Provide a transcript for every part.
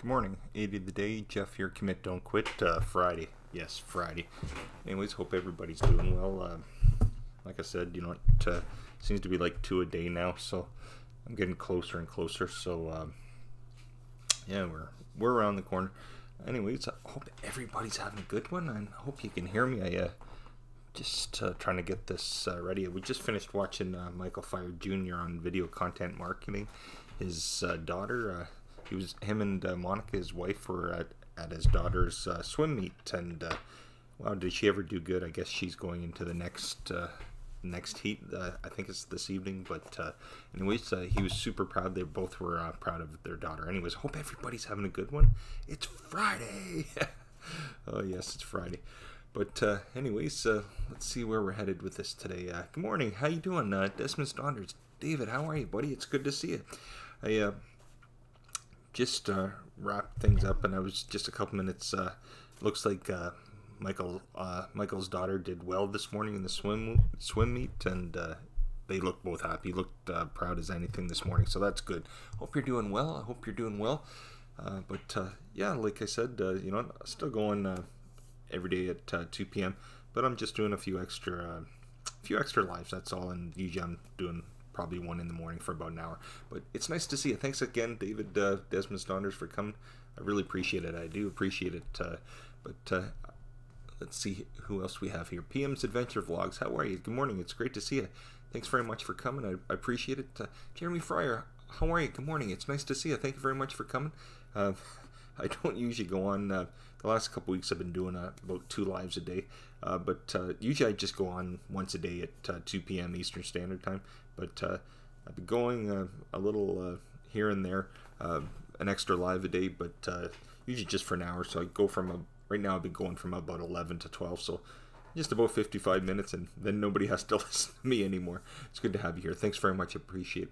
Good morning. 80 of the day. Jeff here. Commit, don't quit. Friday. Yes, Friday. Anyways, hope everybody's doing well. Like I said, seems to be like 2 a day now, so I'm getting closer and closer. So yeah, we're around the corner. Anyways, I hope everybody's having a good one, and I hope you can hear me. I just trying to get this ready. We just finished watching Michael Fire Jr. on video content marketing. His daughter. Him and Monica, his wife, were at his daughter's swim meet, and wow, did she ever do good? I guess she's going into the next heat. I think it's this evening. But anyways, he was super proud. They both were proud of their daughter. Anyways, hope everybody's having a good one. It's Friday. Oh yes, it's Friday. But anyways, let's see where we're headed with this today. Good morning. How you doing, Desmond's daughters? David, how are you, buddy? It's good to see you. I just wrapped things up, and I was just a couple minutes. Looks like Michael's daughter did well this morning in the swim meet, and they looked both happy. Looked proud as anything this morning, so that's good. Hope you're doing well. I hope you're doing well. But yeah, like I said, still going every day at 2 p.m. But I'm just doing a few extra lives. That's all, and usually I'm doing probably one in the morning for about an hour. But it's nice to see you. Thanks again, David, Desmond's daughters, for coming. I really appreciate it. I do appreciate it. But let's see who else we have here. PM's Adventure Vlogs. How are you? Good morning. It's great to see you. Thanks very much for coming. I appreciate it. Jeremy Fryer. How are you? Good morning. It's nice to see you. Thank you very much for coming. I don't usually go on. The last couple weeks I've been doing about 2 lives a day. But usually I just go on once a day at 2 p.m. Eastern Standard Time. But I've been going a little here and there, an extra live a day, but usually just for an hour. So I go right now I've been going from about 11 to 12, so just about 55 minutes, and then nobody has to listen to me anymore. It's good to have you here. Thanks very much. I appreciate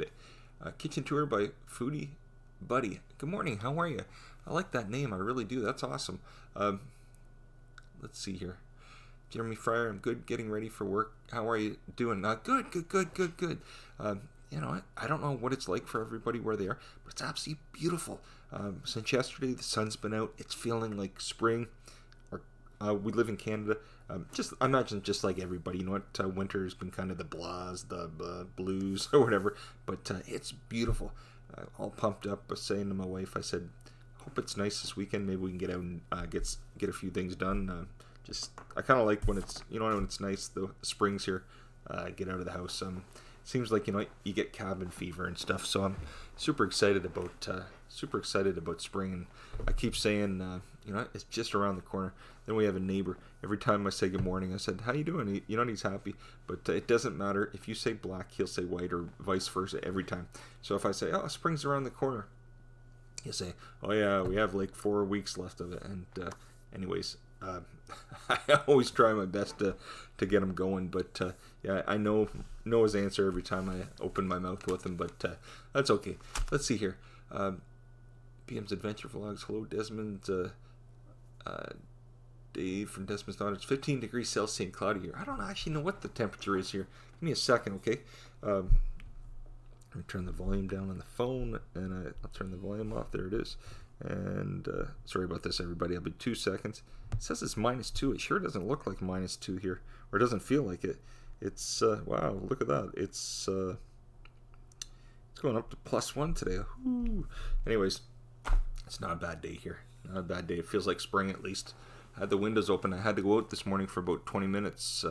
it. Kitchen Tour by Foodie Buddy. Good morning. How are you? I like that name. I really do. That's awesome. Let's see here. Jeremy Fryer, I'm good, getting ready for work. How are you doing? Good. I don't know what it's like for everybody where they are, but it's absolutely beautiful. Since yesterday, the sun's been out. It's feeling like spring. We live in Canada. I imagine just like everybody, winter has been kind of the blahs, the blues, or whatever. But it's beautiful. All pumped up. I was saying to my wife, I said, hope it's nice this weekend. Maybe we can get out and get a few things done. I kind of like when it's nice. The spring's here. Get out of the house. Seems like you get cabin fever and stuff. So I'm super excited about spring. And I keep saying, it's just around the corner. Then we have a neighbor. Every time I say good morning, I said, how you doing? He's happy. But it doesn't matter if you say black, he'll say white, or vice versa every time. So if I say, oh, spring's around the corner, he'll say, oh yeah, we have like 4 weeks left of it. And anyways. I always try my best to get him going, but yeah, I know his answer every time I open my mouth with him, but that's okay. Let's see here. PM's Adventure Vlogs. Hello, Desmond. Dave from Desmond's Daughters. 15 degrees Celsius and cloudy here. I don't actually know what the temperature is here. Give me a second, okay? Let me turn the volume down on the phone, and I'll turn the volume off. There it is. And sorry about this, everybody. I'll be 2 seconds. It says it's -2. It sure doesn't look like -2 here, or it doesn't feel like it. It's wow, look at that. It's going up to +1 today. Ooh. Anyways, it's not a bad day here. Not a bad day. It feels like spring at least. I had the windows open. I had to go out this morning for about 20 minutes,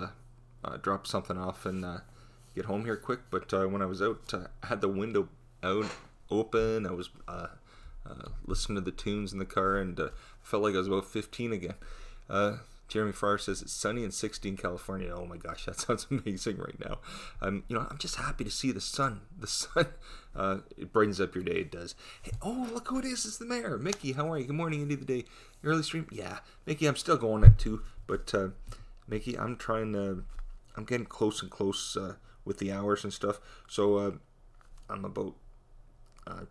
drop something off, and get home here quick. But when I was out, I had the window out open. I was listening to the tunes in the car, and felt like I was about 15 again. Jeremy Fryer says it's sunny and 60 in California. Oh my gosh, that sounds amazing right now. I'm just happy to see the sun. The sun, it brightens up your day. It does. Hey, oh, look who it is! It's the mayor, Mickey. How are you? Good morning, end of the day. Early stream. Yeah, Mickey. I'm still going at 2, but Mickey, I'm getting close and close with the hours and stuff. So I'm about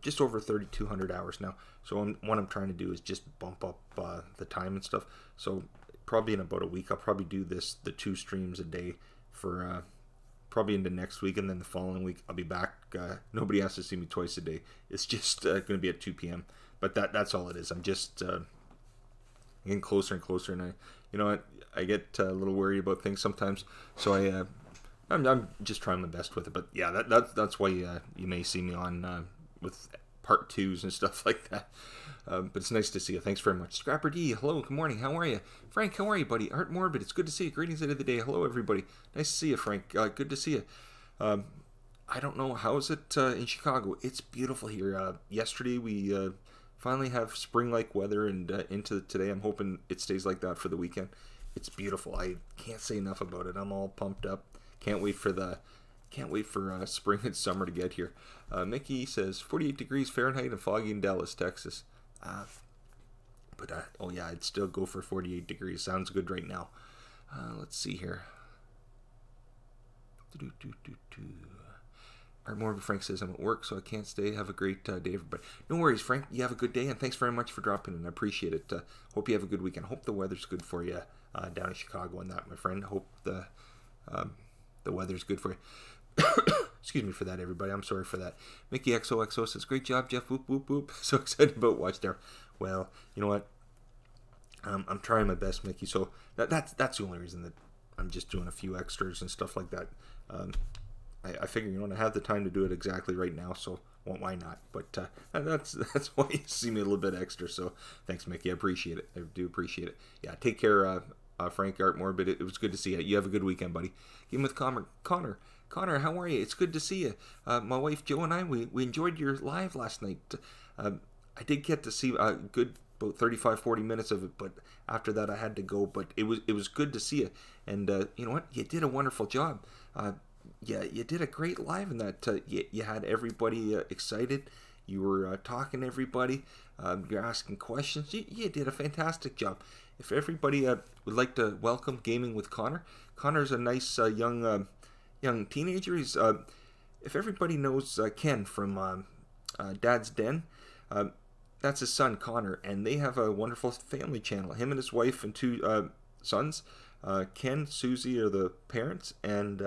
just over 3,200 hours now. So what I'm trying to do is just bump up the time and stuff. So probably in about a week, I'll probably do the 2 streams a day for probably into next week, and then the following week I'll be back. Nobody has to see me twice a day. It's just going to be at 2 p.m. but that's all it is. I'm just getting closer and closer, and I get a little worried about things sometimes. So I'm just trying my best with it. But yeah, that's why you may see me on with part 2s and stuff like that. But it's nice to see you. Thanks very much. Scrapper D, hello, good morning. How are you? Frank, how are you, buddy? Art Morbid, it's good to see you. Greetings of the day. Hello, everybody. Nice to see you, Frank. Good to see you. I don't know, how is it in Chicago? It's beautiful here. Yesterday we finally have spring-like weather, and into today I'm hoping it stays like that for the weekend. It's beautiful. I can't say enough about it. I'm all pumped up. Can't wait for spring and summer to get here. Mickey says 48 degrees Fahrenheit and foggy in Dallas, Texas. Oh yeah, I'd still go for 48 degrees. Sounds good right now. Let's see here. Art Morbid Frank says, I'm at work, so I can't stay. Have a great day, everybody. No worries, Frank. You have a good day, and thanks very much for dropping in. I appreciate it. Hope you have a good weekend. Hope the weather's good for you down in Chicago and that, my friend. Hope the weather's good for you. Excuse me for that, everybody. I'm sorry for that. Mickey XOXO says, great job, Jeff. Whoop, whoop, whoop. So excited about Watchtower. Well, you know what? I'm trying my best, Mickey. So that's the only reason that I'm just doing a few extras and stuff like that. I figure, I have the time to do it exactly right now, so why not? But that's why you see me a little bit extra. So thanks, Mickey. I appreciate it. I do appreciate it. Yeah, take care, Frank, Art Morbid. It was good to see you. You have a good weekend, buddy. Game with Connor, how are you? It's good to see you. My wife Jo and I, we enjoyed your live last night. I did get to see a good about 35-40 minutes of it, but after that I had to go. But it was good to see you, and you know what? You did a wonderful job. Yeah, you did a great live in that. You had everybody excited. You were talking to everybody. You're asking questions. You did a fantastic job. If everybody would like to welcome Gaming with Connor. Connor's a nice young teenager. He's if everybody knows Ken from Dad's Den, that's his son Connor, and they have a wonderful family channel. Him and his wife and 2 sons. Ken, Susie are the parents, and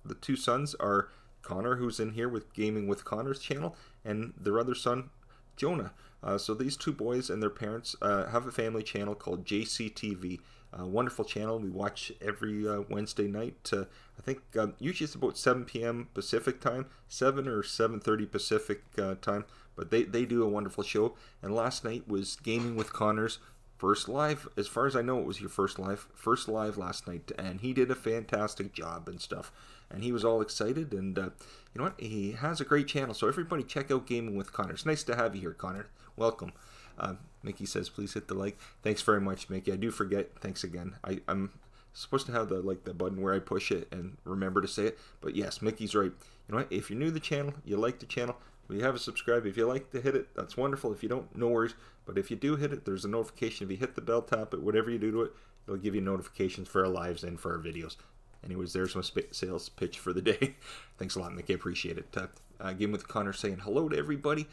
the 2 sons are Connor, who's in here with Gaming with Connor's channel, and their other son, Jonah. So these 2 boys and their parents have a family channel called JCTV. Wonderful channel. We watch every Wednesday night. I think usually it's about 7 p.m. Pacific time, 7 or 7:30 Pacific time. But they do a wonderful show. And last night was Gaming with Connor's first live. As far as I know, it was your first live last night, and he did a fantastic job and stuff. And he was all excited, and you know what? He has a great channel. So everybody check out Gaming with Connor. It's nice to have you here, Connor. Welcome. Mickey says, please hit the like. Thanks very much, Mickey. I do forget. Thanks again. I'm supposed to have the button where I push it and remember to say it. But yes, Mickey's right. You know what? If you're new to the channel, you like the channel, we have a subscribe. If you like to hit it, that's wonderful. If you don't, no worries. But if you do hit it, there's a notification. If you hit the bell, tap it, whatever you do to it, it'll give you notifications for our lives and for our videos. Anyways, there's my sales pitch for the day. Thanks a lot, Mickey. Appreciate it. Game with Connor saying hello to everybody.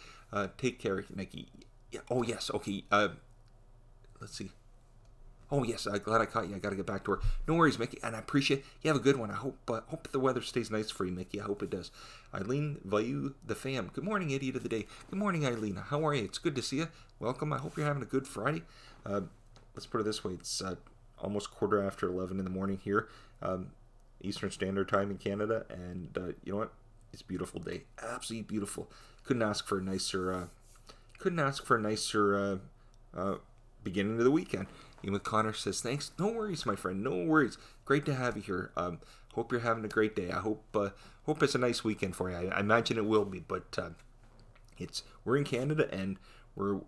Take care, Mickey. Yeah. Oh, yes. Okay. Let's see. Oh, yes. Glad I caught you. I got to get back to work. No worries, Mickey. And I appreciate you. Have a good one. I hope the weather stays nice for you, Mickey. I hope it does. Eileen Vayu, the fam. Good morning, idiot of the day. Good morning, Eileen. How are you? It's good to see you. Welcome. I hope you're having a good Friday. Let's put it this way. It's almost 11:15 in the morning here. Eastern Standard Time in Canada. And you know what? It's a beautiful day. Absolutely beautiful. Couldn't ask for a nicer beginning of the weekend. With Connor says, thanks. No worries, my friend. No worries. Great to have you here. Hope you're having a great day. I hope it's a nice weekend for you. I imagine it will be, but we're in Canada and we're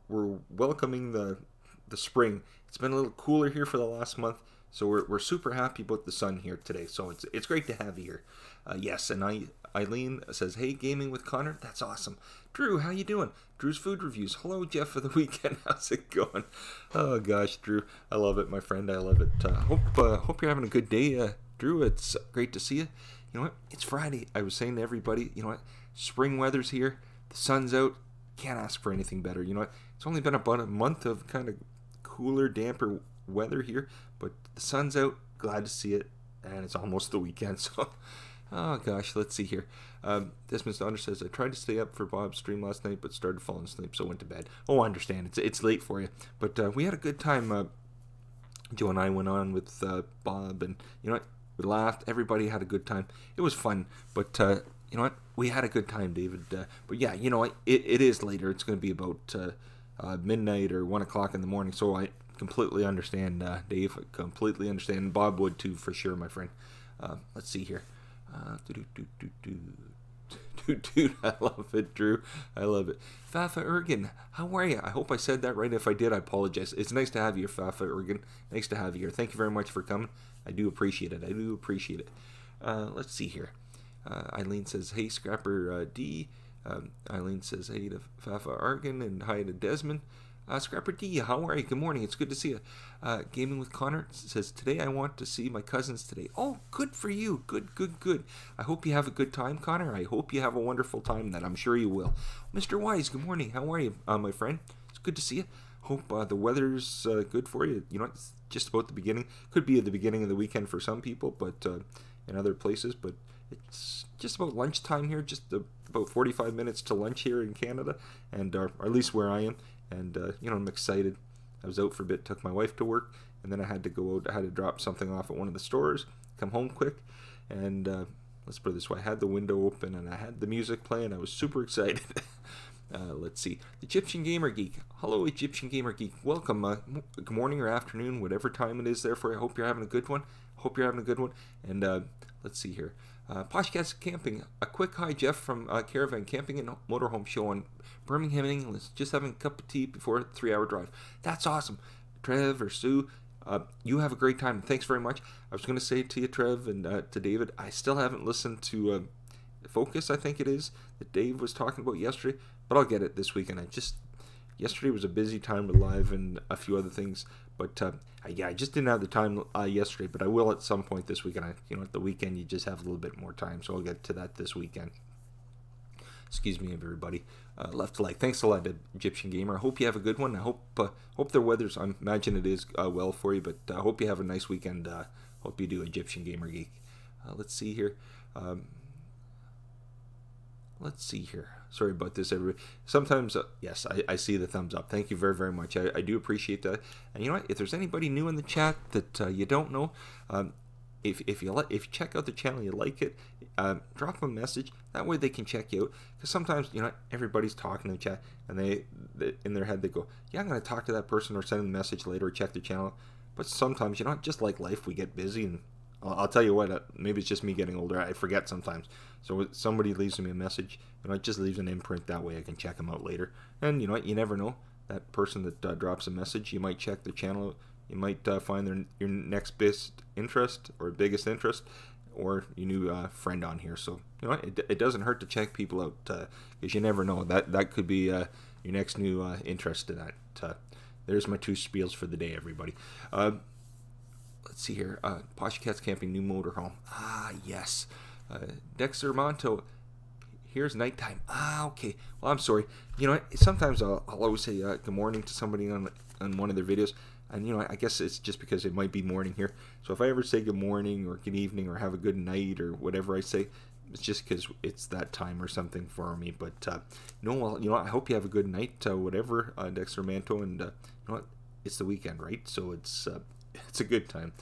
welcoming the spring. It's been a little cooler here for the last month, so we're super happy about the sun here today. So it's great to have you here. Yes, and Eileen says, hey, Gaming with Connor. That's awesome. Drew, how you doing? Drew's Food Reviews. Hello, Jeff, for the weekend. How's it going? Oh, gosh, Drew. I love it, my friend. I love it. Hope you're having a good day, Drew. It's great to see you. You know what? It's Friday. I was saying to everybody, you know what? Spring weather's here. The sun's out. Can't ask for anything better. You know what? It's only been about a month of kind of cooler, damper weather here, but the sun's out. Glad to see it. And it's almost the weekend, so Oh gosh, let's see here. Desmond's daughter says, I tried to stay up for Bob's stream last night, but started falling asleep, so went to bed. Oh, I understand. It's late for you. But we had a good time. Joe and I went on with Bob, and you know what? We laughed. Everybody had a good time. It was fun, but you know what? We had a good time, David. But yeah, you know what? It is later. It's going to be about midnight or 1 o'clock in the morning, so I completely understand, Dave. I completely understand. Bob would too, for sure, my friend. Let's see here. Dude, I love it, Drew. I love it. Fafa Ergen, how are you? I hope I said that right. If I did, I apologize. It's nice to have you, Fafa Ergen. Nice to have you here. Thank you very much for coming. I do appreciate it. I do appreciate it. Let's see here. Eileen says, hey, Scrapper D. Eileen says, hey to Fafa Ergen and hi to Desmond. Scrapper D, how are you? Good morning. It's good to see you. Gaming with Connor says, today I want to see my cousins today. Oh, good for you. Good. I hope you have a good time, Connor. I hope you have a wonderful time that I'm sure you will. Mr. Wise, good morning. How are you, my friend? It's good to see you. Hope the weather's good for you. You know, it's just about the beginning. Could be at the beginning of the weekend for some people, but in other places. But it's just about lunchtime here. Just about 45 minutes to lunch here in Canada, and or at least where I am. And, you know, I'm excited. I was out for a bit, took my wife to work, and then I had to go out. I had to drop something off at one of the stores, come home quick, and let's put it this way. I had the window open, and I had the music playing. I was super excited. Let's see. Egyptian Gamer Geek. Hello, Egyptian Gamer Geek. Welcome. Good morning or afternoon, whatever time it is there for you. I hope you're having a good one. And let's see here. Poshcast Camping. A quick hi, Jeff from Caravan Camping and Motorhome Show in Birmingham, England. Just having a cup of tea before a 3-hour drive. That's awesome. Trev or Sue, you have a great time. Thanks very much. I was going to say to you, Trev, and to David, I still haven't listened to Focus, I think it is, that Dave was talking about yesterday, but I'll get it this weekend. Yesterday was a busy time with live and a few other things, but I just didn't have the time yesterday, but I will at some point this weekend. You know, at the weekend you just have a little bit more time, so I'll get to that this weekend. Excuse me, everybody. Left to like. Thanks a lot, Egyptian Gamer. I hope you have a good one. I hope the weather's. I imagine it is well for you, but I hope you have a nice weekend. Hope you do, Egyptian Gamer Geek. Let's see here. Sorry about this, everybody. Sometimes, yes, I see the thumbs up. Thank you very, very much. I do appreciate that. And you know what? If there's anybody new in the chat that you don't know, if you check out the channel, you like it, drop them a message. That way they can check you out. Because sometimes, you know, everybody's talking in the chat, and they in their head they go, yeah, I'm going to talk to that person or send them a message later or check their channel. But sometimes, you know, just like life, we get busy, and I'll tell you what, maybe it's just me getting older. I forget sometimes. So if somebody leaves me a message, you know, it just leaves an imprint. That way I can check them out later. And you know what? You never know. That person that drops a message, you might check their channel. You might find your next best interest or biggest interest, or your new friend on here. So you know what? It doesn't hurt to check people out, because you never know. That could be your next new interest to that. There's my 2 spiels for the day, everybody. Let's see here. Posh Cats Camping, new motorhome. Ah, yes. Dexter Monto, here's nighttime. Ah, okay. Well, I'm sorry. You know, sometimes I'll always say good morning to somebody on one of their videos. And, you know, I guess it's just because it might be morning here. So if I ever say good morning or good evening or have a good night or whatever I say, it's just because it's that time or something for me. But, no, well, you know, I hope you have a good night, whatever, Dexter Manto. And, you know what? It's the weekend, right? So it's a good time.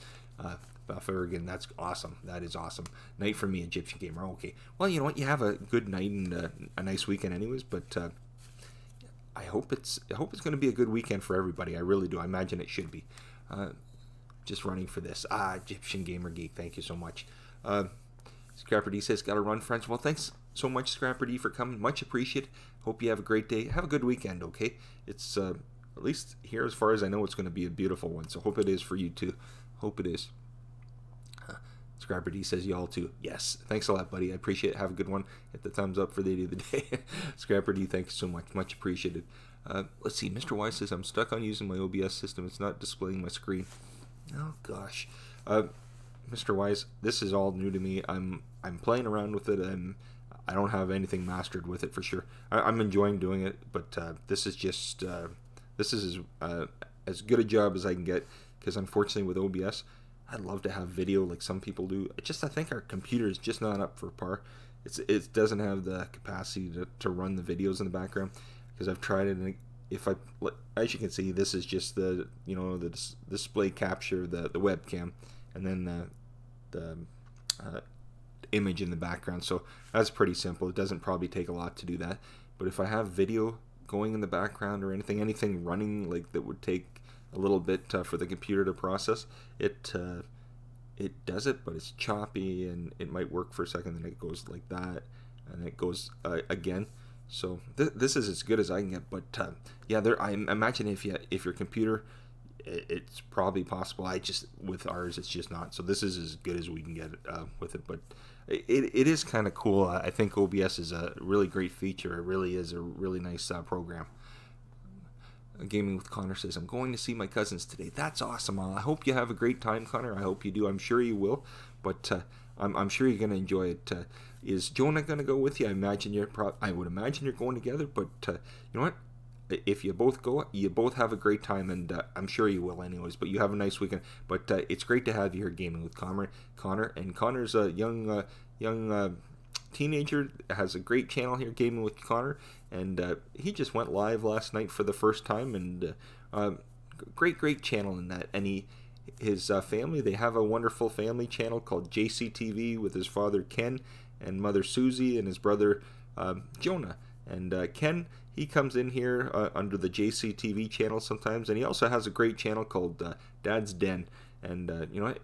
Again, that's awesome. That is awesome. Night for me, Egyptian Gamer. Okay. Well, you know what? You have a good night and a nice weekend anyways, but I hope it's going to be a good weekend for everybody. I really do. I imagine it should be. Just running for this. Egyptian Gamer Geek. Thank you so much. Scrapper D says, gotta run, friends. Well, thanks so much, Scrapper D, for coming. Much appreciated. Hope you have a great day. Have a good weekend, okay? It's, at least here, as far as I know, it's going to be a beautiful one. So hope it is for you, too. Hope it is. Scrapper D says, y'all too. Yes. Thanks a lot, buddy. I appreciate it. Have a good one. Hit the thumbs up for the idea of the day. Scrapper D, thank you so much. Much appreciated. Let's see. Mr. Wise says, I'm stuck on using my OBS system. It's not displaying my screen. Oh, gosh. Mr. Wise, this is all new to me. I'm playing around with it, and I don't have anything mastered with it for sure. I'm enjoying doing it, but this is just this is as good a job as I can get, because unfortunately with OBS, I'd love to have video like some people do. I think our computer is just not up for par. It doesn't have the capacity to run the videos in the background, because I've tried it, and if I, as you can see, this is just the display capture, the webcam, and then the image in the background. So that's pretty simple. It doesn't probably take a lot to do that. But if I have video going in the background or anything running like that would take a little bit for the computer to process, it does it, but it's choppy, and it might work for a second, then it goes like that, and it goes again. So this is as good as I can get. But yeah, I imagine if your computer, it's probably possible. With ours, it's just not. So this is as good as we can get with it. But it is kind of cool. I think OBS is a really great feature. It really is a really nice program. Gaming with Connor says, I'm going to see my cousins today. That's awesome. I hope you have a great time, Connor. I hope you do. I'm sure you will. But I'm sure you're going to enjoy it. Is Jonah going to go with you? I would imagine you're going together. But you know what? If you both go, you both have a great time, and I'm sure you will anyways. But you have a nice weekend. But it's great to have you here gaming with Connor. And Connor's a young teenager, has a great channel here, Gaming with Connor, and he just went live last night for the first time, and great channel in that. And his family, they have a wonderful family channel called JCTV with his father Ken and mother Susie and his brother Jonah. And Ken, he comes in here under the JCTV channel sometimes, and he also has a great channel called Dad's Den. And you know what,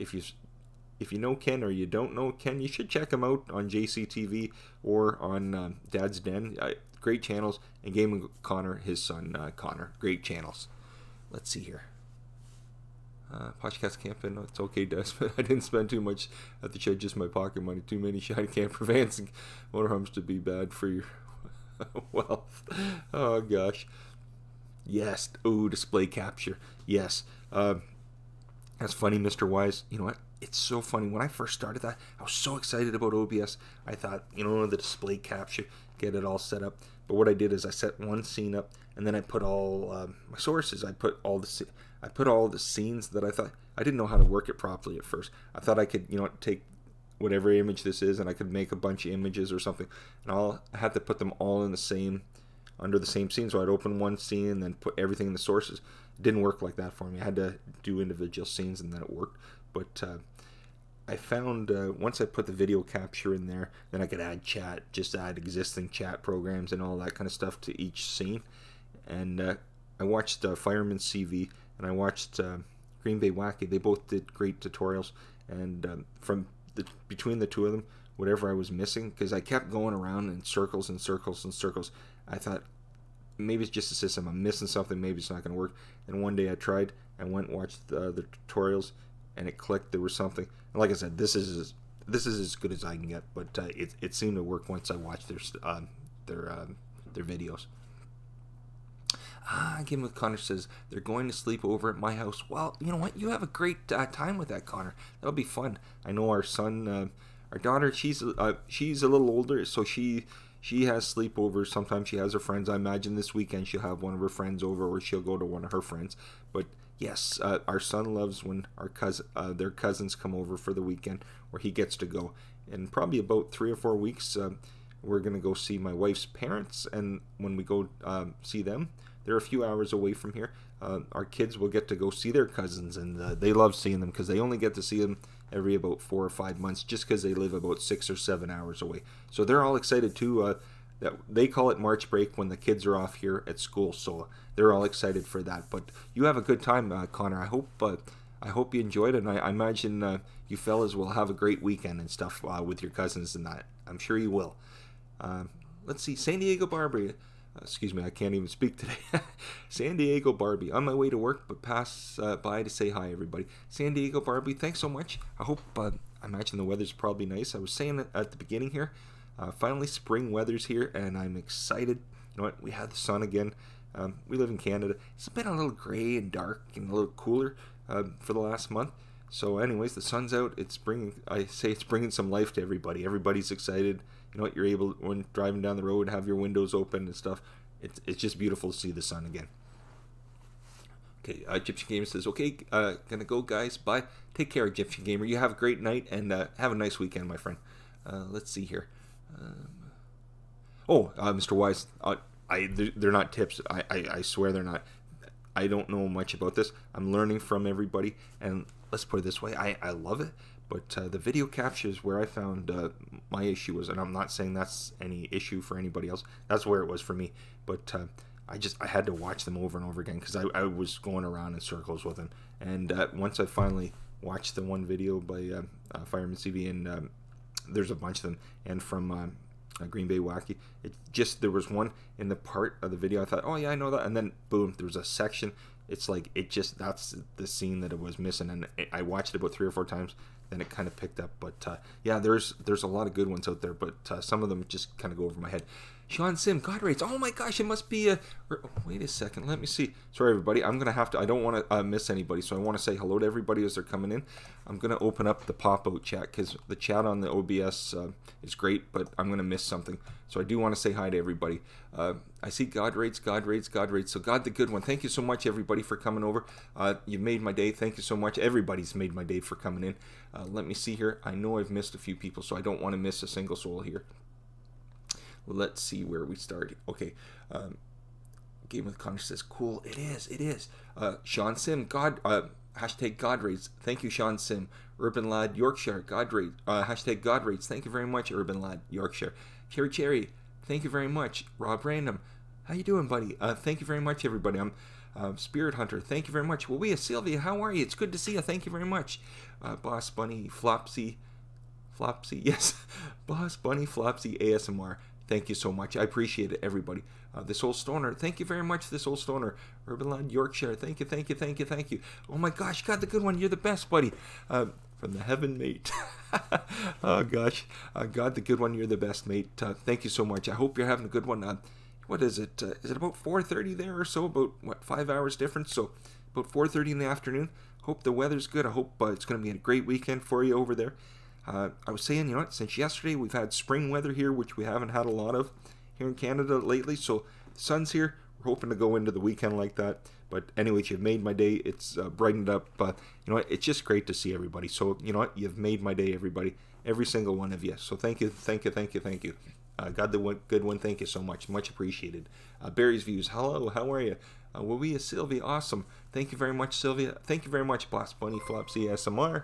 if you know Ken or you don't know Ken, you should check him out on JCTV or on Dad's Den. Great channels. And Gaming with Connor, his son Connor, great channels. Let's see here. Podcast camping, it's okay, Des, but I didn't spend too much at the show, just my pocket money. Too many shiny camper vans and motorhomes to be bad for your wealth. Oh gosh. Yes. Oh, display capture. Yes. That's funny, Mr. Wise. You know what? It's so funny. When I first started that, I was so excited about OBS. I thought, the display capture, get it all set up. But what I did is I set one scene up, and then I put all my sources. I put all the scenes that I thought. I didn't know how to work it properly at first. I thought I could, take whatever image this is, and I could make a bunch of images or something. And I had to put them all in under the same scene. So I'd open one scene and then put everything in the sources. It didn't work like that for me. I had to do individual scenes, and then it worked. But I found once I put the video capture in there, then I could add add existing chat programs and all that kind of stuff to each scene. And I watched Fireman CV, and I watched Green Bay Wacky. They both did great tutorials, and between the two of them, whatever I was missing, because I kept going around in circles and circles and circles, I thought, maybe it's just a system. I'm missing something. Maybe it's not going to work. And one day I tried. I went and watched the tutorials, and it clicked. There was something. And like I said, this is as good as I can get. But it seemed to work once I watched their videos. Game with Connor says they're going to sleep over at my house. Well, you know what? You have a great time with that, Connor. That'll be fun. I know our son, our daughter. She's a little older, so she has sleepovers. Sometimes she has her friends. I imagine this weekend she'll have one of her friends over, or she'll go to one of her friends. But yes, our son loves when their cousins come over for the weekend, where he gets to go. In probably about 3 or 4 weeks, we're gonna go see my wife's parents, and when we go see them, they're a few hours away from here. Our kids will get to go see their cousins, and they love seeing them, because they only get to see them every about 4 or 5 months, just because they live about 6 or 7 hours away. So they're all excited too. That they call it March break when the kids are off here at school. So they're all excited for that. But you have a good time, Connor. I hope you enjoyed it, and I imagine you fellas will have a great weekend and stuff with your cousins and that. I'm sure you will. Let's see, San Diego Barbie. Excuse me, I can't even speak today. San Diego Barbie, on my way to work, but pass by to say hi, everybody. San Diego Barbie, thanks so much. I hope, I imagine the weather's probably nice. I was saying it at the beginning here, finally spring weather's here, and I'm excited. You know what, we had the sun again. We live in Canada. It's been a little gray and dark and a little cooler for the last month. So anyways, the sun's out. I say it's bringing some life to everybody. Everybody's excited. You know what, you're able, when driving down the road, have your windows open and stuff. It's just beautiful to see the sun again. Okay, Egyptian Gamer says, okay, gonna go, guys. Bye. Take care, Egyptian Gamer. You have a great night and have a nice weekend, my friend. Let's see here. Mr. Wise, they're not tips. I swear they're not. I don't know much about this. I'm learning from everybody, and let's put it this way: I love it. But the video captures where I found my issue was, and I'm not saying that's any issue for anybody else. That's where it was for me. But I had to watch them over and over again because I was going around in circles with them. And once I finally watched the one video by Fireman CV, and there's a bunch of them, and from Green Bay Wacky, there was one in the part of the video I thought, oh yeah, I know that, and then boom, there was a section. It's like that's the scene that it was missing, and I watched it about 3 or 4 times. Then it kind of picked up, but yeah, there's a lot of good ones out there, but some of them just kind of go over my head. Sean Sim, God rates. Oh my gosh, it must be a. Wait a second, let me see. Sorry, everybody. I'm gonna have to. I don't want to miss anybody, so I want to say hello to everybody as they're coming in. I'm gonna open up the pop-out chat because the chat on the OBS is great, but I'm gonna miss something. So I do want to say hi to everybody. I see God rates, God rates, God rates. So God the good one. Thank you so much, everybody, for coming over. You made my day. Thank you so much. Everybody's made my day for coming in. Let me see here. I know I've missed a few people, so I don't want to miss a single soul here. Well, let's see where we start. Okay, Game with Connor says, cool, it is. Sean Sim, hashtag God rates. Thank you, Sean Sim. Urban Lad, Yorkshire, God rate. Hashtag God rates. Thank you very much, Urban Lad, Yorkshire. Cherry, thank you very much. Rob Random, how you doing, buddy? Thank you very much, everybody. I'm Spirit Hunter, thank you very much. Well, Sylvia, how are you? It's good to see you. Thank you very much. Boss Bunny, Flopsy, yes. Boss Bunny, Flopsy, ASMR. Thank you so much. I appreciate it, everybody. This Old Stoner, thank you very much, This Old Stoner. Urban Land, Yorkshire, thank you. Oh my gosh, God the good one, you're the best, buddy. From the heaven, mate. Oh gosh, God the good one, you're the best, mate. Thank you so much. I hope you're having a good one. What is it? Is it about 4:30 there or so? About, 5 hours difference? So about 4:30 in the afternoon. Hope the weather's good. I hope it's going to be a great weekend for you over there. I was saying, since yesterday we've had spring weather here, which we haven't had a lot of here in Canada lately. So the sun's here. We're hoping to go into the weekend like that. But anyway, you've made my day. It's brightened up. It's just great to see everybody. So you've made my day, everybody. Every single one of you. So thank you. God the good one, thank you so much. Much appreciated. Barry's Views, hello, how are you? Wawia Sylvia, awesome. Thank you very much, Sylvia. Thank you very much, Boss Bunny, Flopsy, SMR.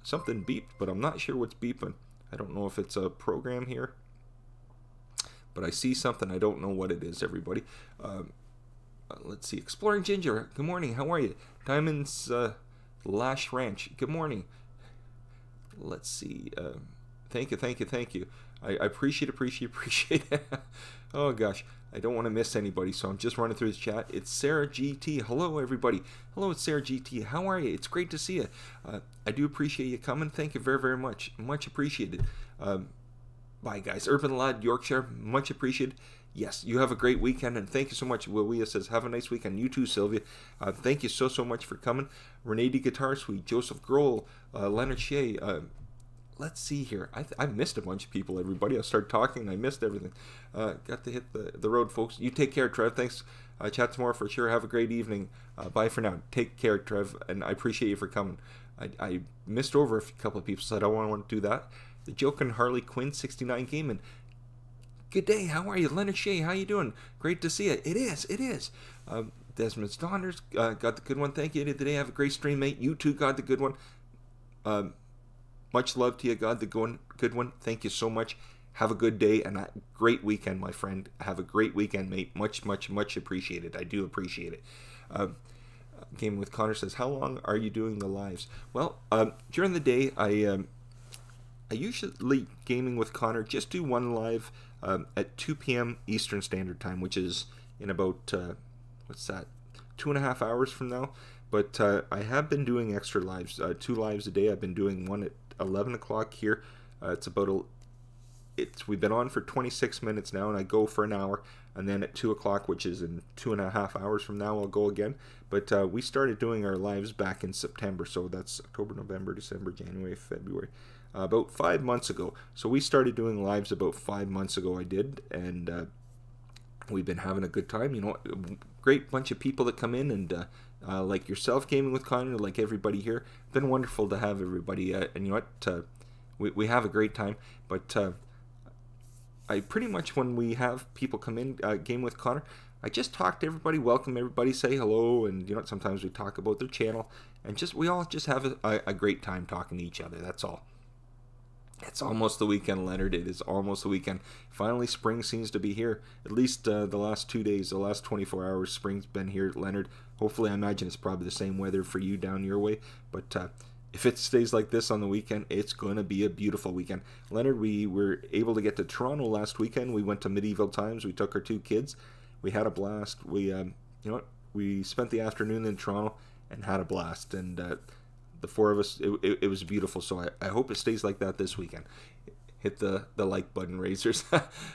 Something beeped, but I'm not sure what's beeping. I don't know if it's a program here, but I see something. I don't know what it is, everybody. Let's see. Exploring Ginger, good morning. How are you? Diamonds Lash Ranch, good morning. Let's see. Thank you. I appreciate it. Oh gosh, I don't want to miss anybody, so I'm just running through the chat. It's Sarah GT. Hello, everybody. Hello, it's Sarah GT. How are you? It's great to see you. I do appreciate you coming. Thank you very, very much. Much appreciated. Bye, guys. Urban Lad, Yorkshire. Much appreciated. Yes, you have a great weekend, and thank you so much. Wawia says, have a nice weekend. You too, Sylvia. Thank you so much for coming. Renee D. Guitar Suite, Joseph Grohl, Leonard Shea. Let's see here. I missed a bunch of people, everybody. I started talking and I missed everything. Got to hit the road, folks. You take care, Trev. Thanks. Chat tomorrow for sure. Have a great evening. Bye for now. Take care, Trev, and I appreciate you for coming. I missed over a couple of people, so I don't want to do that. The Joking Harley Quinn 69 Gaming. Good day. How are you? Leonard Shea, how you doing? Great to see you. It is. Desmond's Donners, got the good one. Thank you today. Have a great stream, mate. You too, got the good one. Much love to you, God the good one. Thank you so much. Have a good day and a great weekend, my friend. Have a great weekend, mate. Much appreciated. I do appreciate it. Game with Connor says, how long are you doing the lives? Well, during the day, I usually, Gaming with Connor, just do one live at 2 p.m. Eastern Standard Time, which is in about, 2.5 hours from now. But I have been doing extra lives, 2 lives a day. I've been doing one at 11 o'clock here. We've been on for 26 minutes now, and I go for an hour, and then at 2 o'clock, which is in 2.5 hours from now, I'll go again. But we started doing our lives back in September, so that's October, November, December, January, February, about 5 months ago. So we started doing lives about 5 months ago, I did, and we've been having a good time. A great bunch of people that come in, and like yourself, Gaming with Connor, like everybody here. Been wonderful to have everybody, and you know what, we have a great time. But I pretty much, when we have people come in, Game with Connor, I just talk to everybody, welcome everybody, say hello, and you know, sometimes we talk about their channel, and we all just have a great time talking to each other. That's all. It's almost the weekend, Leonard. It is almost the weekend. Finally, spring seems to be here. At least the last 2 days, the last 24 hours, spring's been here, Leonard. Hopefully, I imagine it's probably the same weather for you down your way. But if it stays like this on the weekend, it's going to be a beautiful weekend. Leonard, we were able to get to Toronto last weekend. We went to Medieval Times. We took our 2 kids. We had a blast. We, you know what? We spent the afternoon in Toronto and had a blast. And the 4 of us, it was beautiful. So I hope it stays like that this weekend. Hit the like button, raisers.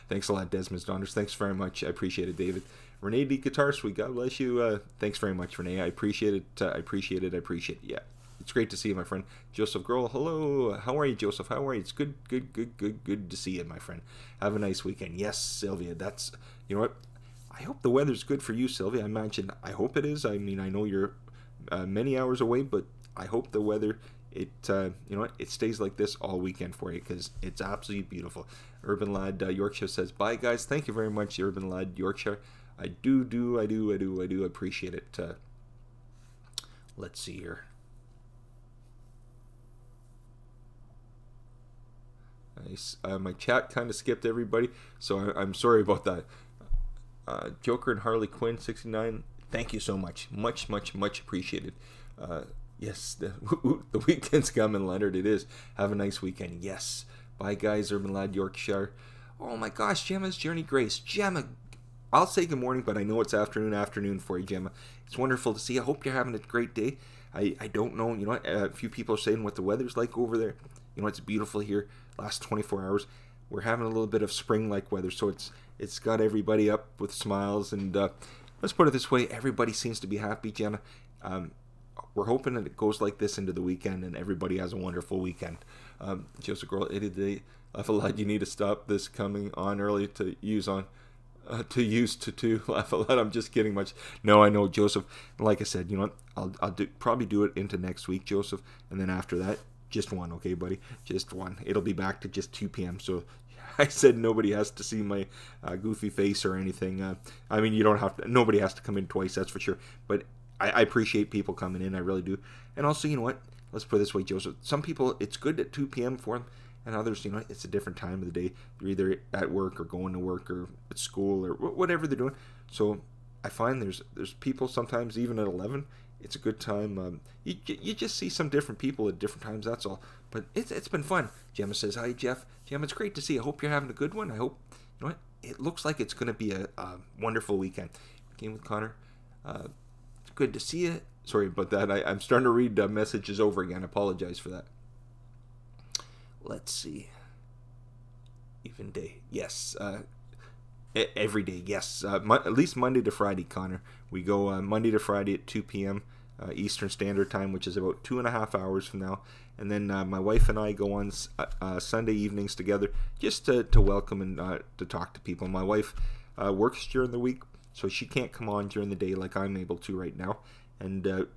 Thanks a lot, Desmond Donners. Thanks very much. I appreciate it, David. Renee D. Guitar Suite, God bless you. Thanks very much, Renee. I appreciate it. I appreciate it. I appreciate it. Yeah. It's great to see you, my friend. Joseph Grohl, hello. How are you, Joseph? How are you? It's good to see you, my friend. Have a nice weekend. Yes, Sylvia, that's, you know what? I hope the weather's good for you, Sylvia. I hope it is. I mean, I know you're many hours away, but I hope the weather, you know what, it stays like this all weekend for you, because it's absolutely beautiful. Urban Lad Yorkshire says, bye, guys. Thank you very much, Urban Lad Yorkshire. I do appreciate it. Let's see here. Nice. My chat kind of skipped everybody, so I'm sorry about that. Joker and Harley Quinn 69, thank you so much. Much appreciated. Yes, the weekend's coming, Leonard. It is. Have a nice weekend. Yes. Bye, guys. Urban Lad Yorkshire. Oh my gosh, Gemma's Journey Grace. Gemma, I'll say good morning, but I know it's afternoon for you, Gemma. It's wonderful to see you. I hope you're having a great day. I don't know, you know, a few people are saying what the weather's like over there. You know, it's beautiful here. Last 24 hours, we're having a little bit of spring-like weather, so it's got everybody up with smiles, and let's put it this way, everybody seems to be happy, Jenna. We're hoping that it goes like this into the weekend, and everybody has a wonderful weekend. Joseph Girl, laugh a lot. You need to stop this coming on early to use on. Laugh a lot. I'm just kidding much. No, I know, Joseph. Like I said, you know what? I'll probably do it into next week, Joseph, and then after that, just one, okay, buddy? Just one. It'll be back to just 2 p.m. So I said nobody has to see my goofy face or anything. I mean, you don't have to. Nobody has to come in twice, that's for sure. But I appreciate people coming in. I really do. And also, you know what? Let's put it this way, Joseph. Some people, it's good at 2 p.m. for them. And others, you know, it's a different time of the day. They're either at work or going to work or at school or whatever they're doing. So I find there's people sometimes even at 11. It's a good time. You just see some different people at different times, that's all. But it's been fun. Gemma says, hi, Jeff. Gemma, it's great to see you. I hope you're having a good one. I hope, you know what, it looks like it's going to be a wonderful weekend. Game with Connor. It's good to see you. Sorry about that. I'm starting to read messages over again. I apologize for that. Let's see. Even day. Yes. Every day. Yes. At least Monday to Friday, Connor. We go Monday to Friday at 2 p.m. Eastern Standard Time, which is about 2.5 hours from now. And then my wife and I go on Sunday evenings together just to welcome and to talk to people. My wife works during the week, so she can't come on during the day like I'm able to right now. And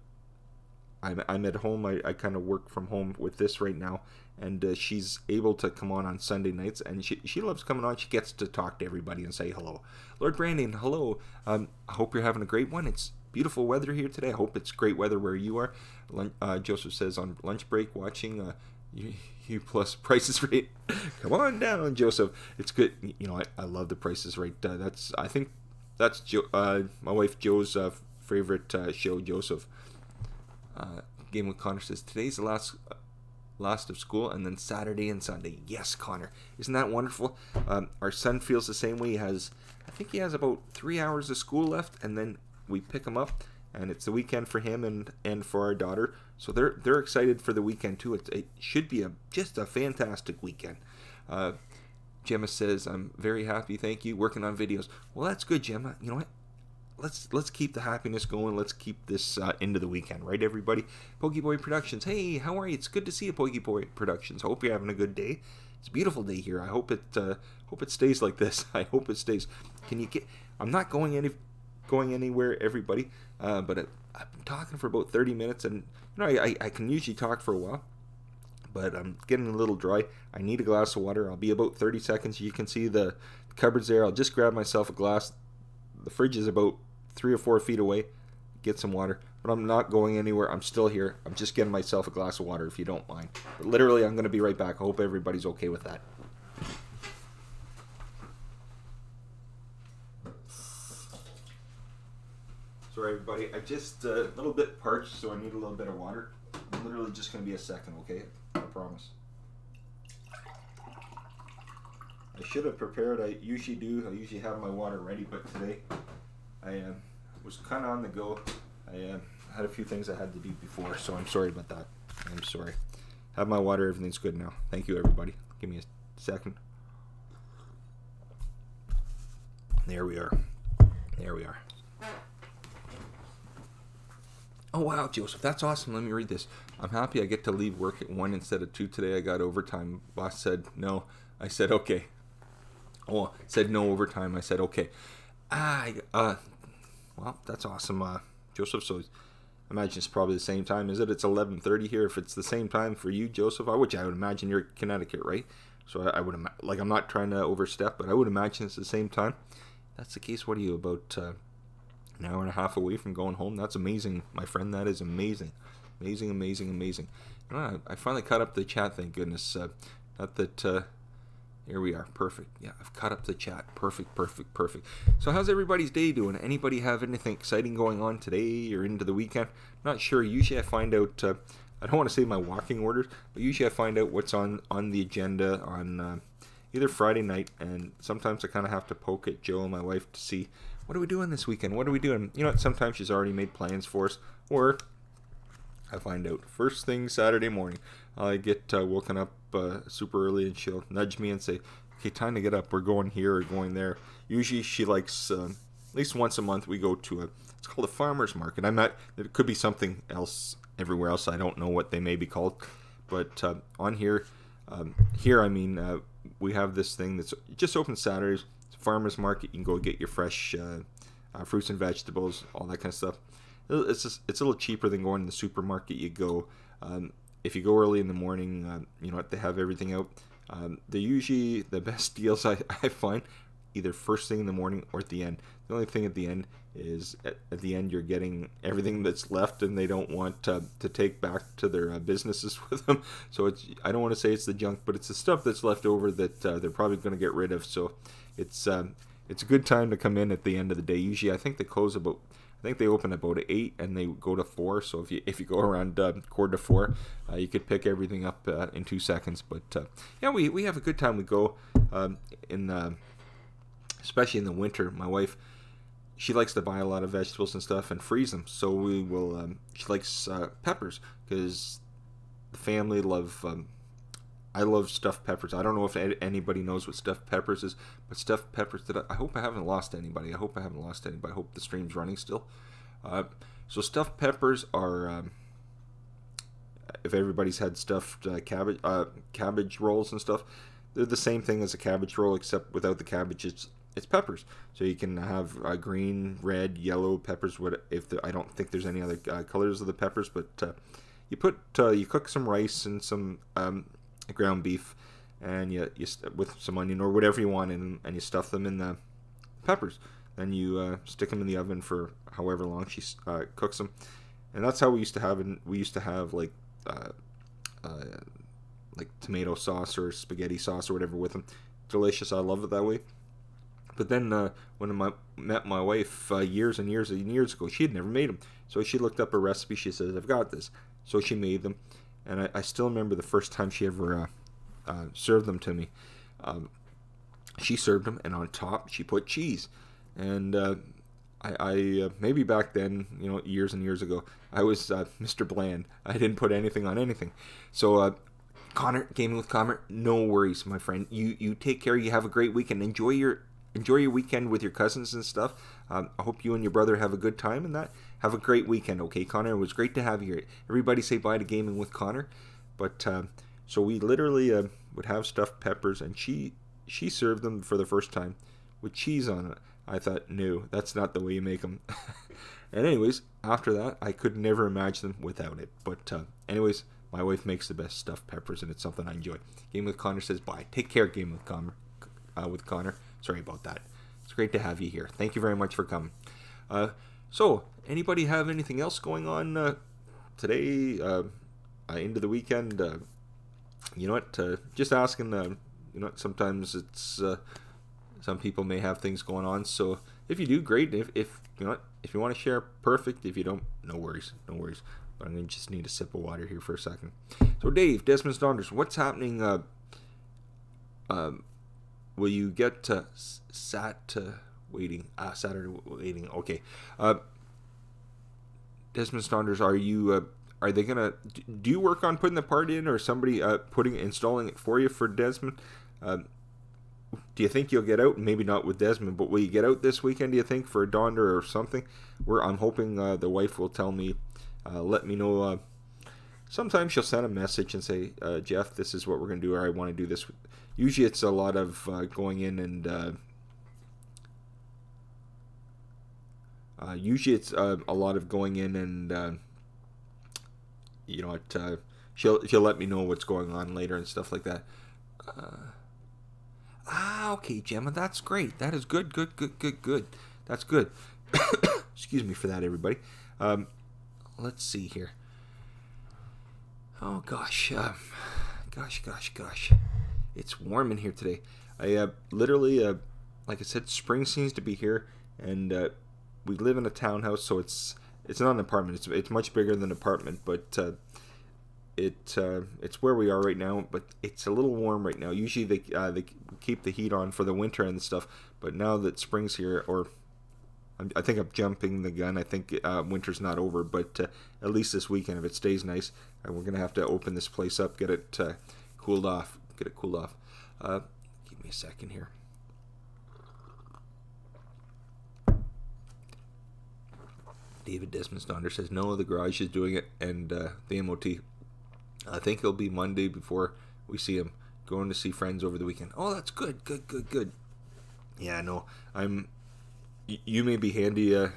I'm at home. I kind of work from home with this right now. And she's able to come on Sunday nights. And she loves coming on. She gets to talk to everybody and say hello. Lord Brandon, hello. I hope you're having a great one. It's beautiful weather here today. I hope it's great weather where you are. Joseph says on lunch break watching U Plus Prices Right. Come on down, Joseph. It's good. You know, I love the Prices Right. I think that's my wife Joe's favorite show, Joseph. Game with Connor says today's the last of school, and then Saturday and Sunday. Yes, Connor, isn't that wonderful? Our son feels the same way. I think he has about 3 hours of school left, and then we pick him up, and it's the weekend for him and for our daughter. So they're excited for the weekend too. It should be just a fantastic weekend. Gemma says, I'm very happy, thank you, working on videos. Well, that's good, Gemma. You know what? Let's keep the happiness going. Let's keep this into the weekend, right, everybody? Pokeboy Productions. Hey, how are you? It's good to see you, Pokeboy Productions. I hope you're having a good day. It's a beautiful day here. I hope it stays like this. I hope it stays. Can you get? I'm not going anywhere, everybody. But I've been talking for about 30 minutes, and I can usually talk for a while, but I'm getting a little dry. I need a glass of water. I'll be about 30 seconds. You can see the cupboards there. I'll just grab myself a glass. The fridge is about 3 or 4 feet away. Get some water. But I'm not going anywhere. I'm still here. I'm just getting myself a glass of water, if you don't mind. But literally, I'm going to be right back. I hope everybody's okay with that. Sorry, everybody. I'm just a little bit parched, so I need a little bit of water. I'm literally just going to be a second, okay? I promise. I should have prepared. I usually do. I usually have my water ready, but today I was kind of on the go. I had a few things I had to do before, so I'm sorry about that. I'm sorry. Have my water. Everything's good now. Thank you, everybody. Give me a second. There we are. There we are. Oh, wow, Joseph, that's awesome. Let me read this. I'm happy I get to leave work at 1 instead of 2 today. I got overtime. Boss said no. I said okay. Oh, said no overtime. I said okay. Well, that's awesome, Joseph. So I imagine it's probably the same time. Is it? It's 11:30 here. If it's the same time for you, Joseph, I would imagine you're Connecticut, right? So I would like, I'm not trying to overstep, but I would imagine it's the same time. If that's the case. What are you, about an hour and a half away from going home? That's amazing, my friend. That is amazing. Amazing, amazing, amazing. You know, I finally caught up the chat, thank goodness. Not that, here we are. Perfect. Yeah, I've caught up the chat. Perfect, perfect, perfect. So how's everybody's day doing? Anybody have anything exciting going on today or into the weekend? Not sure. Usually I find out, I don't want to say my walking orders, but usually I find out what's on the agenda on either Friday night, and sometimes I kind of have to poke at Joe and my wife to see, what are we doing this weekend? What are we doing? You know what? Sometimes she's already made plans for us, or I find out first thing Saturday morning. I get woken up super early, and she'll nudge me and say, okay, time to get up. We're going here or going there. Usually she likes, at least once a month, we go to it's called a farmer's market. It could be something else everywhere else. I don't know what they may be called. But on here, we have this thing that's just open Saturdays. It's a farmer's market. You can go get your fresh fruits and vegetables, all that kind of stuff. It's a little cheaper than going to the supermarket. You go, if you go early in the morning, they have everything out. They're usually the best deals I find, either first thing in the morning or at the end. The only thing at the end is at the end you're getting everything that's left, and they don't want to take back to their businesses with them. So I don't want to say it's the junk, but it's the stuff that's left over that they're probably going to get rid of. So it's a good time to come in at the end of the day. Usually I think they open about 8 and they go to 4. So if you go around 3:45, you could pick everything up in 2 seconds. But yeah, we have a good time. We go especially in the winter. My wife, she likes to buy a lot of vegetables and stuff and freeze them. So we will. She likes peppers because the family love. I love stuffed peppers. I don't know if anybody knows what stuffed peppers is, but stuffed peppers, I hope I haven't lost anybody. I hope the stream's running still. So stuffed peppers are, if everybody's had stuffed cabbage rolls and stuff, they're the same thing as a cabbage roll, except without the cabbage, it's peppers. So you can have green, red, yellow peppers. I don't think there's any other colors of the peppers, but you cook some rice and some ground beef, and you with some onion or whatever you want, and you stuff them in the peppers. Then you stick them in the oven for however long she cooks them, and that's how we used to have. And we used to have like tomato sauce or spaghetti sauce or whatever with them. Delicious. I love it that way. But then when I met my wife years and years and years ago, she had never made them. So she looked up a recipe. She says, I've got this. So she made them. And I still remember the first time she ever served them to me. She served them, and on top she put cheese. And I maybe back then, years and years ago, I was Mr. Bland. I didn't put anything on anything. So Connor, Gaming with Connor, no worries, my friend. You take care. You have a great weekend. Enjoy your weekend with your cousins and stuff. I hope you and your brother have a good time and that. Have a great weekend, okay, Connor? It was great to have you here. Everybody say bye to Gaming with Connor. But so we literally would have stuffed peppers, and she served them for the first time with cheese on it. I thought, no, that's not the way you make them. And anyways, after that, I could never imagine them without it. But anyways, my wife makes the best stuffed peppers, and it's something I enjoy. Game with Connor says bye. Take care, Game with Connor. Sorry about that. It's great to have you here. Thank you very much for coming. So, anybody have anything else going on today, into the weekend? You know what? Just asking. You know what? Sometimes it's some people may have things going on. So if you do, great. If you know what, if you want to share, perfect. If you don't, no worries, no worries. But I'm gonna just need a sip of water here for a second. So Dave, Desmond's Daughters, what's happening? Will you get Saturday waiting? Okay. Desmond's Daughters, are you? Are they gonna? Do you work on putting the part in, or somebody installing it for you for Desmond? Do you think you'll get out? Maybe not with Desmond, but will you get out this weekend? Do you think for a Donder or something? I'm hoping the wife will tell me, let me know. Sometimes she'll send a message and say, Jeff, this is what we're gonna do, or I want to do this. Usually, it's a lot of going in and. Usually, it's a lot of going in and. You know what? She'll let me know what's going on later and stuff like that. Okay, Gemma, that's great. That is good. That's good. Excuse me for that, everybody. Let's see here. Oh gosh, gosh. It's warm in here today. I literally, like I said, spring seems to be here, and we live in a townhouse, so it's not an apartment. It's much bigger than an apartment, but it's where we are right now. But it's a little warm right now. Usually they keep the heat on for the winter and stuff. But now that spring's here, or I think I'm jumping the gun. I think winter's not over. But at least this weekend, if it stays nice, we're gonna have to open this place up, get it cooled off. Give me a second here. David Desmond's Daughter says, no, the garage is doing it, and the MOT. I think it'll be Monday before we see him. Going to see friends over the weekend. Oh, that's good. Yeah, no, you may be handy,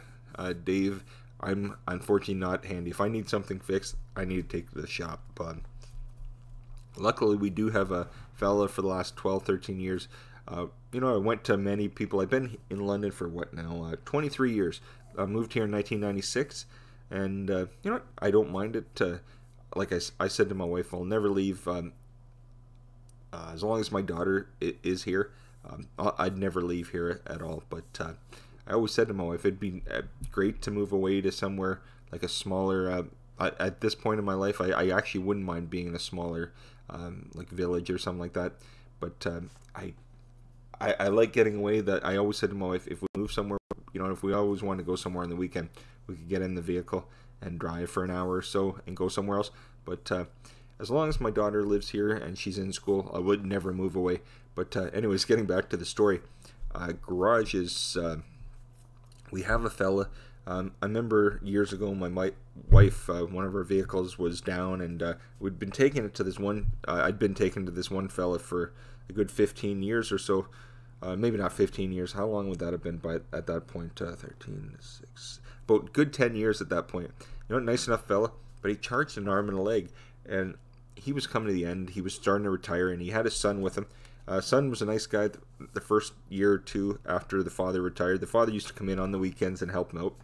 Dave. I'm unfortunately not handy. If I need something fixed, I need to take to the shop. Luckily, we do have a fella for the last 12, 13 years. You know, I went to many people. I've been in London for 23 years. I moved here in 1996, and you know what? I don't mind it. Like I said to my wife, I'll never leave as long as my daughter is here. I'd never leave here at all. But I always said to my wife, it'd be great to move away to somewhere like a smaller. At this point in my life, I actually wouldn't mind being in a smaller like village or something like that. But I like getting away. That I always said to my wife, if we move somewhere, you know, if we always want to go somewhere on the weekend, we could get in the vehicle and drive for an hour or so and go somewhere else. But as long as my daughter lives here and she's in school, I would never move away. But anyways, getting back to the story, garage is, we have a fella. I remember years ago, my wife, one of her vehicles was down, and we'd been taking it to this one. I'd been taken to this one fella for a good 15 years or so. Maybe not 15 years. How long would that have been at that point? 13, 6, about good 10 years at that point. You know, nice enough fella, but he charged an arm and a leg, and he was coming to the end. He was starting to retire, and he had his son with him. Son was a nice guy the first year or two after the father retired. The father used to come in on the weekends and help him out.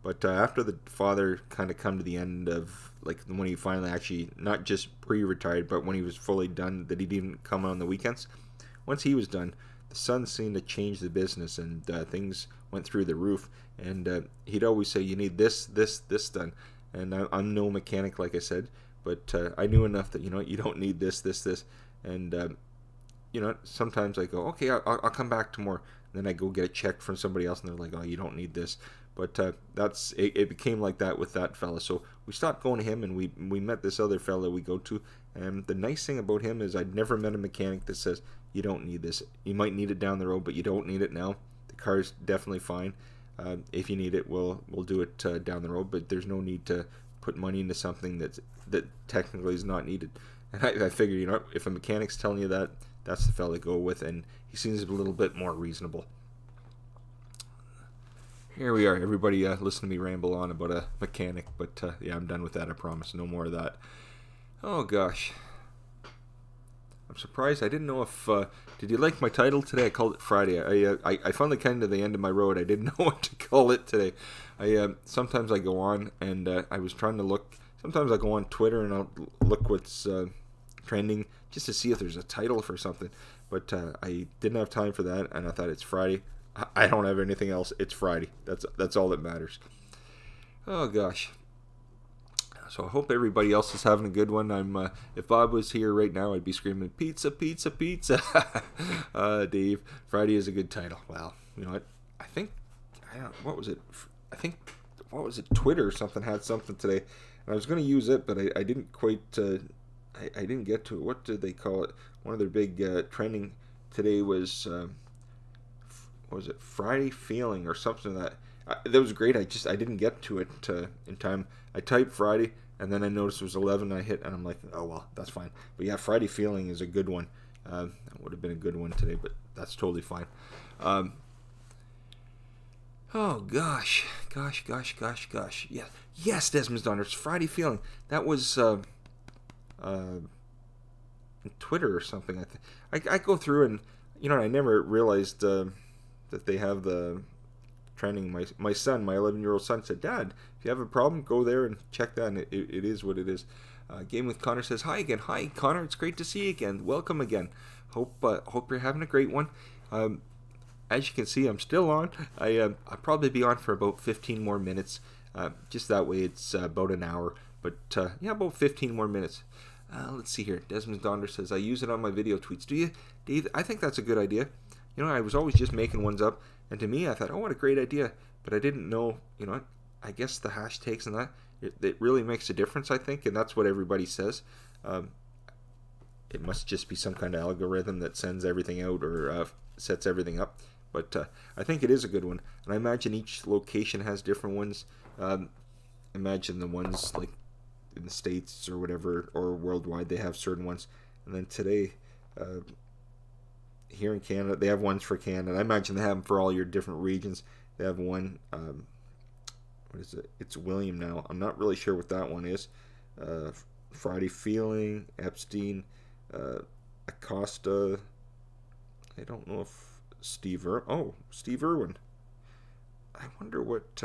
But after the father kind of come to the end of, like, when he finally actually, not just pre-retired, but when he was fully done, that he didn't come on the weekends. Once he was done, the son seemed to change the business, and things went through the roof. And he'd always say, you need this done. And I'm no mechanic, like I said, but I knew enough that, you know, you don't need this. And, you know, sometimes I go, okay, I'll come back tomorrow. And then I go get a check from somebody else, and they're like, oh, you don't need this. But it became like that with that fella. So we stopped going to him, and we met this other fella we go to. And the nice thing about him is I'd never met a mechanic that says, you don't need this. You might need it down the road, but you don't need it now. The car's definitely fine. If you need it, we'll do it down the road. But there's no need to put money into something that technically is not needed. And I figure, you know, if a mechanic's telling you that, that's the fella to go with. And he seems a little bit more reasonable. Here we are, everybody. Listen to me ramble on about a mechanic, but yeah, I'm done with that. I promise. No more of that. Oh gosh, I'm surprised. I didn't know if did you like my title today? I called it Friday. I finally came to the end of my road. I didn't know what to call it today. Sometimes I go on and I was trying to look. Sometimes I go on Twitter and I'll look what's trending just to see if there's a title for something. But I didn't have time for that, and I thought it's Friday. I don't have anything else. It's Friday. That's all that matters. Oh gosh. So I hope everybody else is having a good one. If Bob was here right now, I'd be screaming pizza, pizza, pizza. Dave, Friday is a good title. Well, you know what? What was it? What was it? Twitter or something had something today, and I was going to use it, but I didn't quite. I didn't get to it. What did they call it? One of their big trending today was. What was it? Friday feeling or something that was great. I didn't get to it in time. I typed Friday and then I noticed it was 11. I hit and I'm like, oh well, that's fine. But yeah, Friday feeling is a good one. That would have been a good one today, but that's totally fine. Oh gosh. Yeah, yes, Desmond's Daughter. It's Friday feeling. That was Twitter or something. I go through and I never realized that they have the trending. My son, my 11-year-old son, said, "Dad, if you have a problem, go there and check that." And it is what it is. Game with Connor says, "Hi again, hi Connor. It's great to see you again. Welcome again. Hope you're having a great one." As you can see, I'm still on. I'll probably be on for about 15 more minutes. Just that way, it's about an hour. But yeah, about 15 more minutes. Let's see here. Desmond Donder says, "I use it on my video tweets." Do you, Dave? I think that's a good idea. I was always just making ones up, and to me, I thought, oh, what a great idea. But I didn't know, I guess the hashtags and that, it really makes a difference, I think, and that's what everybody says. It must just be some kind of algorithm that sends everything out or sets everything up. But I think it is a good one, and I imagine each location has different ones. Imagine the ones like in the States or whatever, or worldwide, they have certain ones. And then today, here in Canada, they have ones for Canada. I imagine they have them for all your different regions. They have one, what is it? It's William now. I'm not really sure what that one is. Friday Feeling, Epstein, Acosta. I don't know if Steve Irwin. I wonder what,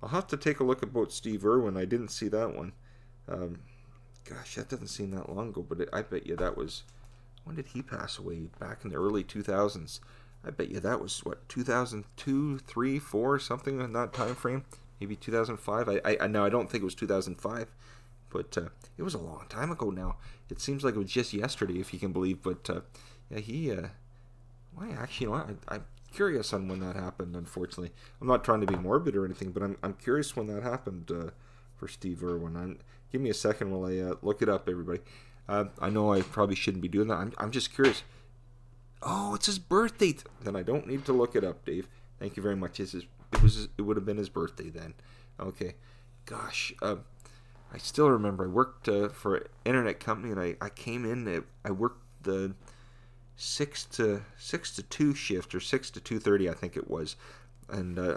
I'll have to take a look about Steve Irwin. I didn't see that one. Gosh, that doesn't seem that long ago, but I bet you that was, when did he pass away? Back in the early 2000s. I bet you that was, what, 2002, 3, 4, something in that time frame? Maybe 2005? I don't think it was 2005. But it was a long time ago now. It seems like it was just yesterday, if you can believe. But yeah, I'm curious on when that happened, unfortunately. I'm not trying to be morbid or anything, but I'm curious when that happened for Steve Irwin. Give me a second while I look it up, everybody. I know I probably shouldn't be doing that. I'm just curious. Oh, it's his birthday. Then I don't need to look it up, Dave. Thank you very much. It would have been his birthday then. Okay. Gosh. I still remember I worked for an internet company, and I came in. I worked the 6 to 2 shift, or 6 to 2:30, I think it was. And I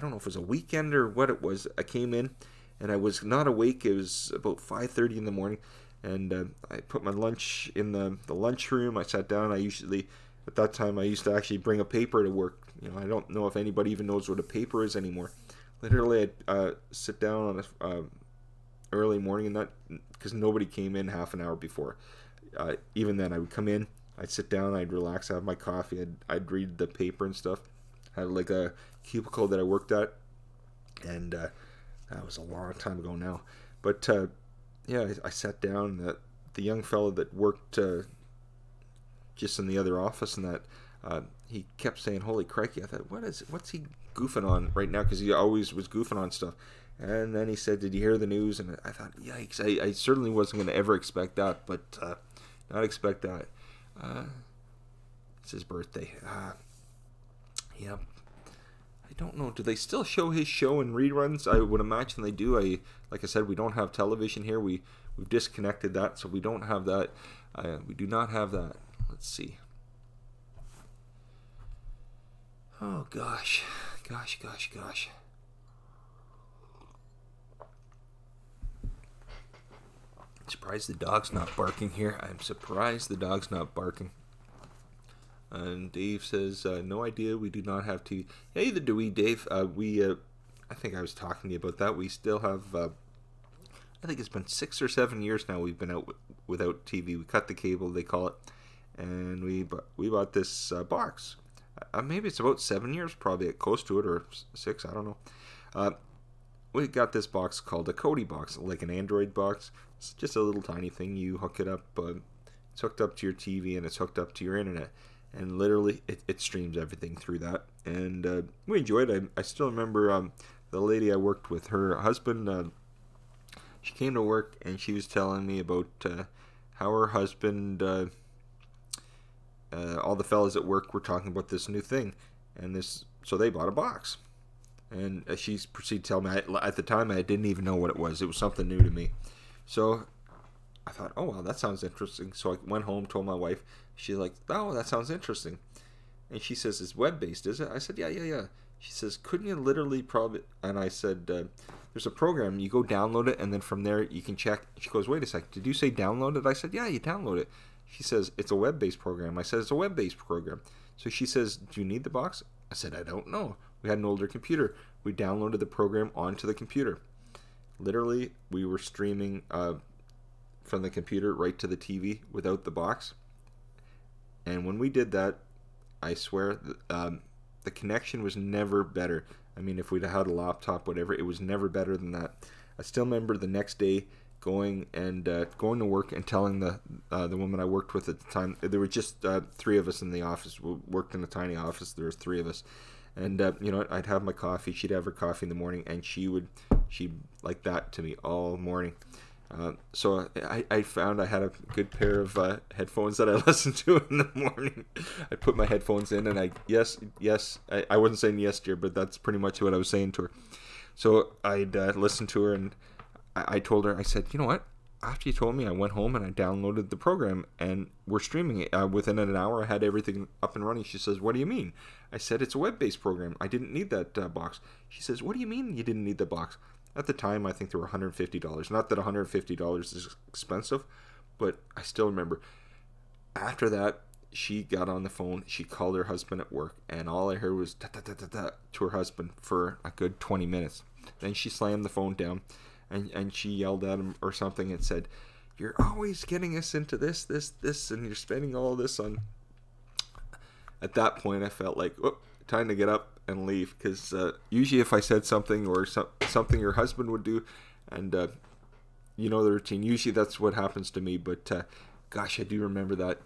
don't know if it was a weekend or what it was. I came in, and I was not awake. It was about 5:30 in the morning. And I put my lunch in the lunchroom. I sat down. At that time, I used to actually bring a paper to work. I don't know if anybody even knows what a paper is anymore. Literally, I'd sit down on a early morning, and that because nobody came in half an hour before. Even then, I would come in, I'd sit down, I'd relax, have my coffee, I'd read the paper and stuff. I had like a cubicle that I worked at, and that was a long time ago now. But yeah, I sat down. The young fellow that worked just in the other office, and that he kept saying, "Holy crikey!" I thought, what's he goofing on right now? Because he always was goofing on stuff. And then he said, "Did you hear the news?" And I thought, yikes! I certainly wasn't going to ever expect that, but not expect that. It's his birthday. Yeah. I don't know. Do they still show his show in reruns? I would imagine they do. Like I said, we don't have television here. We've disconnected that, so we don't have that. We do not have that. Let's see. Oh gosh, Gosh, gosh, gosh. I'm surprised the dog's not barking here. I'm surprised the dog's not barking. And Dave says, no idea, we do not have TV. Yeah, either do we, Dave. I think I was talking to you about that. We still have, I think it's been 6 or 7 years now we've been out without TV. We cut the cable, they call it. And we bought this box. Maybe it's about 7 years, probably close to it, or 6, I don't know. We got this box called a Kodi box, like an Android box. It's just a little tiny thing. You hook it up. It's hooked up to your TV and it's hooked up to your internet. And literally, it streams everything through that. And we enjoyed it. I still remember the lady I worked with, her husband, she came to work and she was telling me about how her husband, all the fellas at work were talking about this new thing. So they bought a box. And she proceeded to tell me, at the time I didn't even know what it was. It was something new to me. So I thought, oh, well, that sounds interesting. So I went home, told my wife. She's like, oh, that sounds interesting. And she says, it's web-based, is it? I said, yeah. She says, couldn't you literally probably... And I said, there's a program. You go download it, and then from there you can check. She goes, wait a sec, did you say download it? I said, yeah, you download it. She says, it's a web-based program. I said, it's a web-based program. So she says, do you need the box? I said, I don't know. We had an older computer. We downloaded the program onto the computer. Literally, we were streaming from the computer right to the TV without the box. And when we did that, I swear, the connection was never better. I mean, if we'd had a laptop, whatever, it was never better than that. I still remember the next day going to work and telling the woman I worked with at the time. There were just 3 of us in the office. We worked in a tiny office. There was 3 of us. And, I'd have my coffee. She'd have her coffee in the morning, and she'd like that to me all morning. So I found I had a good pair of headphones that I listened to in the morning. I put my headphones in, and I wasn't saying yes, dear, but that's pretty much what I was saying to her. So I'd listen to her, and I told her, I said, you know what? After you told me, I went home and I downloaded the program, and we're streaming it. Within an hour, I had everything up and running. She says, what do you mean? I said, it's a web-based program. I didn't need that box. She says, what do you mean you didn't need the box? At the time, I think they were $150. Not that $150 is expensive, but I still remember. After that, she got on the phone. She called her husband at work, and all I heard was da-da-da-da-da to her husband for a good 20 minutes. Then she slammed the phone down, and she yelled at him or something and said, you're always getting us into this, and you're spending all this on... At that point, I felt like, oh, time to get up and leave, because usually if I said something or something your husband would do, and you know the routine, usually that's what happens to me, but gosh, I do remember that.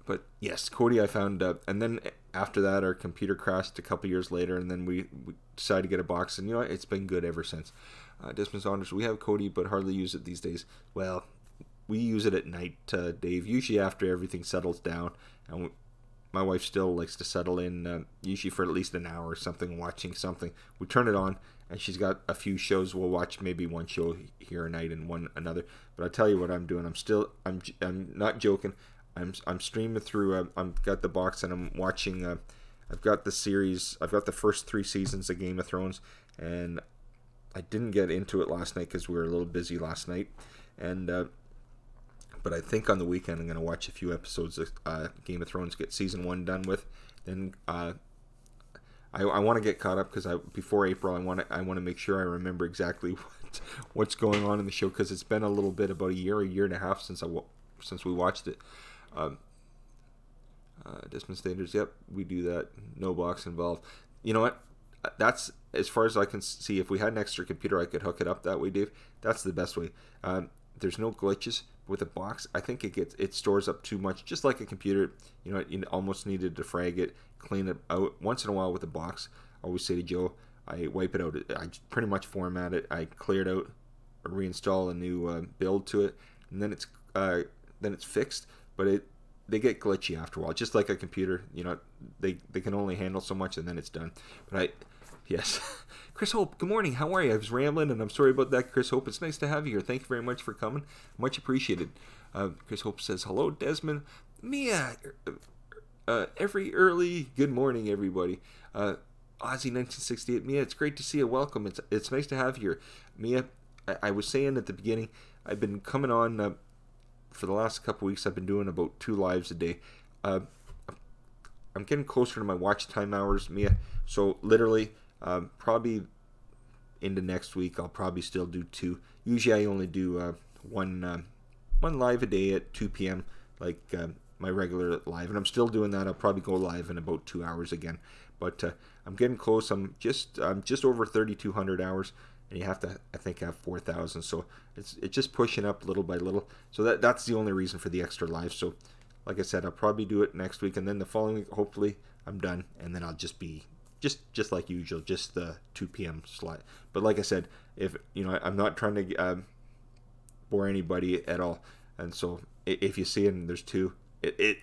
But yes, Kodi I found, and then after that our computer crashed a couple years later, and then we decided to get a box, and it's been good ever since. Desmond Saunders, we have Kodi but hardly use it these days. Well, we use it at night, Dave, usually after everything settles down, and my wife still likes to settle in, usually for at least an hour or something, watching something. We turn it on, and she's got a few shows. We'll watch maybe one show here a night and one another. But I'll tell you what I'm doing. I'm not joking. I'm streaming through. I've got the box, and I'm watching. I've got the series. I've got the first 3 seasons of Game of Thrones, and I didn't get into it last night because we were a little busy last night, and. But I think on the weekend I'm going to watch a few episodes of Game of Thrones, get season 1 done with. Then I want to get caught up because before April I want to make sure I remember exactly what's going on in the show, because it's been a little bit, about a year and a half since we watched it. Desmond Standards, yep, we do that. No box involved. You know what? That's as far as I can see. If we had an extra computer, I could hook it up that way, Dave. That's the best way. There's no glitches with a box. I think it stores up too much, just like a computer. You almost need to defrag it, clean it out once in a while with a box. I always say to Joe, I wipe it out. I pretty much format it. I clear it out, reinstall a new build to it, and then it's fixed. But they get glitchy after a while, just like a computer. They can only handle so much, and then it's done. But yes. Chris Hope, good morning. How are you? I was rambling, and I'm sorry about that, Chris Hope. It's nice to have you here. Thank you very much for coming. Much appreciated. Chris Hope says, hello, Desmond. Mia, every early good morning, everybody. Aussie 1968, Mia, it's great to see you. Welcome. It's nice to have you here, Mia. I was saying at the beginning, I've been coming on for the last couple weeks. I've been doing about 2 lives a day. I'm getting closer to my watch time hours, Mia. So literally, probably into next week, I'll probably still do 2. Usually, I only do one live a day at 2 p.m. like my regular live, and I'm still doing that. I'll probably go live in about 2 hours again. But I'm getting close. I'm just over 3,200 hours, and you have to, I think, have 4,000. So it's just pushing up little by little. So that's the only reason for the extra live. So like I said, I'll probably do it next week, and then the following week, hopefully, I'm done, and then I'll just be just like usual, just the 2 p.m. slot. But like I said, if I'm not trying to bore anybody at all, and so if you see it and there's 2,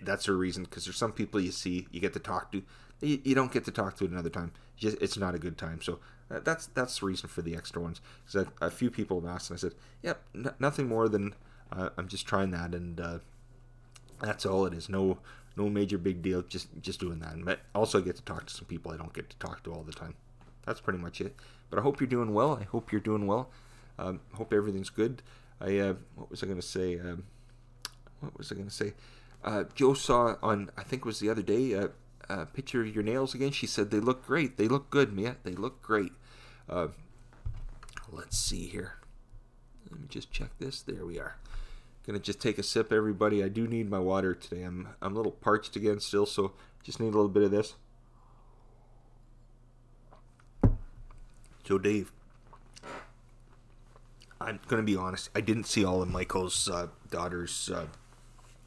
that's a reason, because there's some people you see, you get to talk to, you don't get to talk to another time. It's not a good time. So that's the reason for the extra ones. Because a few people have asked, and I said, yep, nothing more than I'm just trying that, and that's all it is. No major big deal. Just doing that. And also, I get to talk to some people I don't get to talk to all the time. That's pretty much it. But I hope you're doing well. I hope you're doing well. Hope everything's good. What was I going to say? Joe saw on, I think it was the other day, a picture of your nails again. She said they look great. They look good, Mia. They look great. Let's see here. Let me just check this. There we are. Gonna just take a sip, everybody. I do need my water today. I'm a little parched again still, so just need a little bit of this. So Dave, I'm gonna be honest. I didn't see all of Michael's daughter's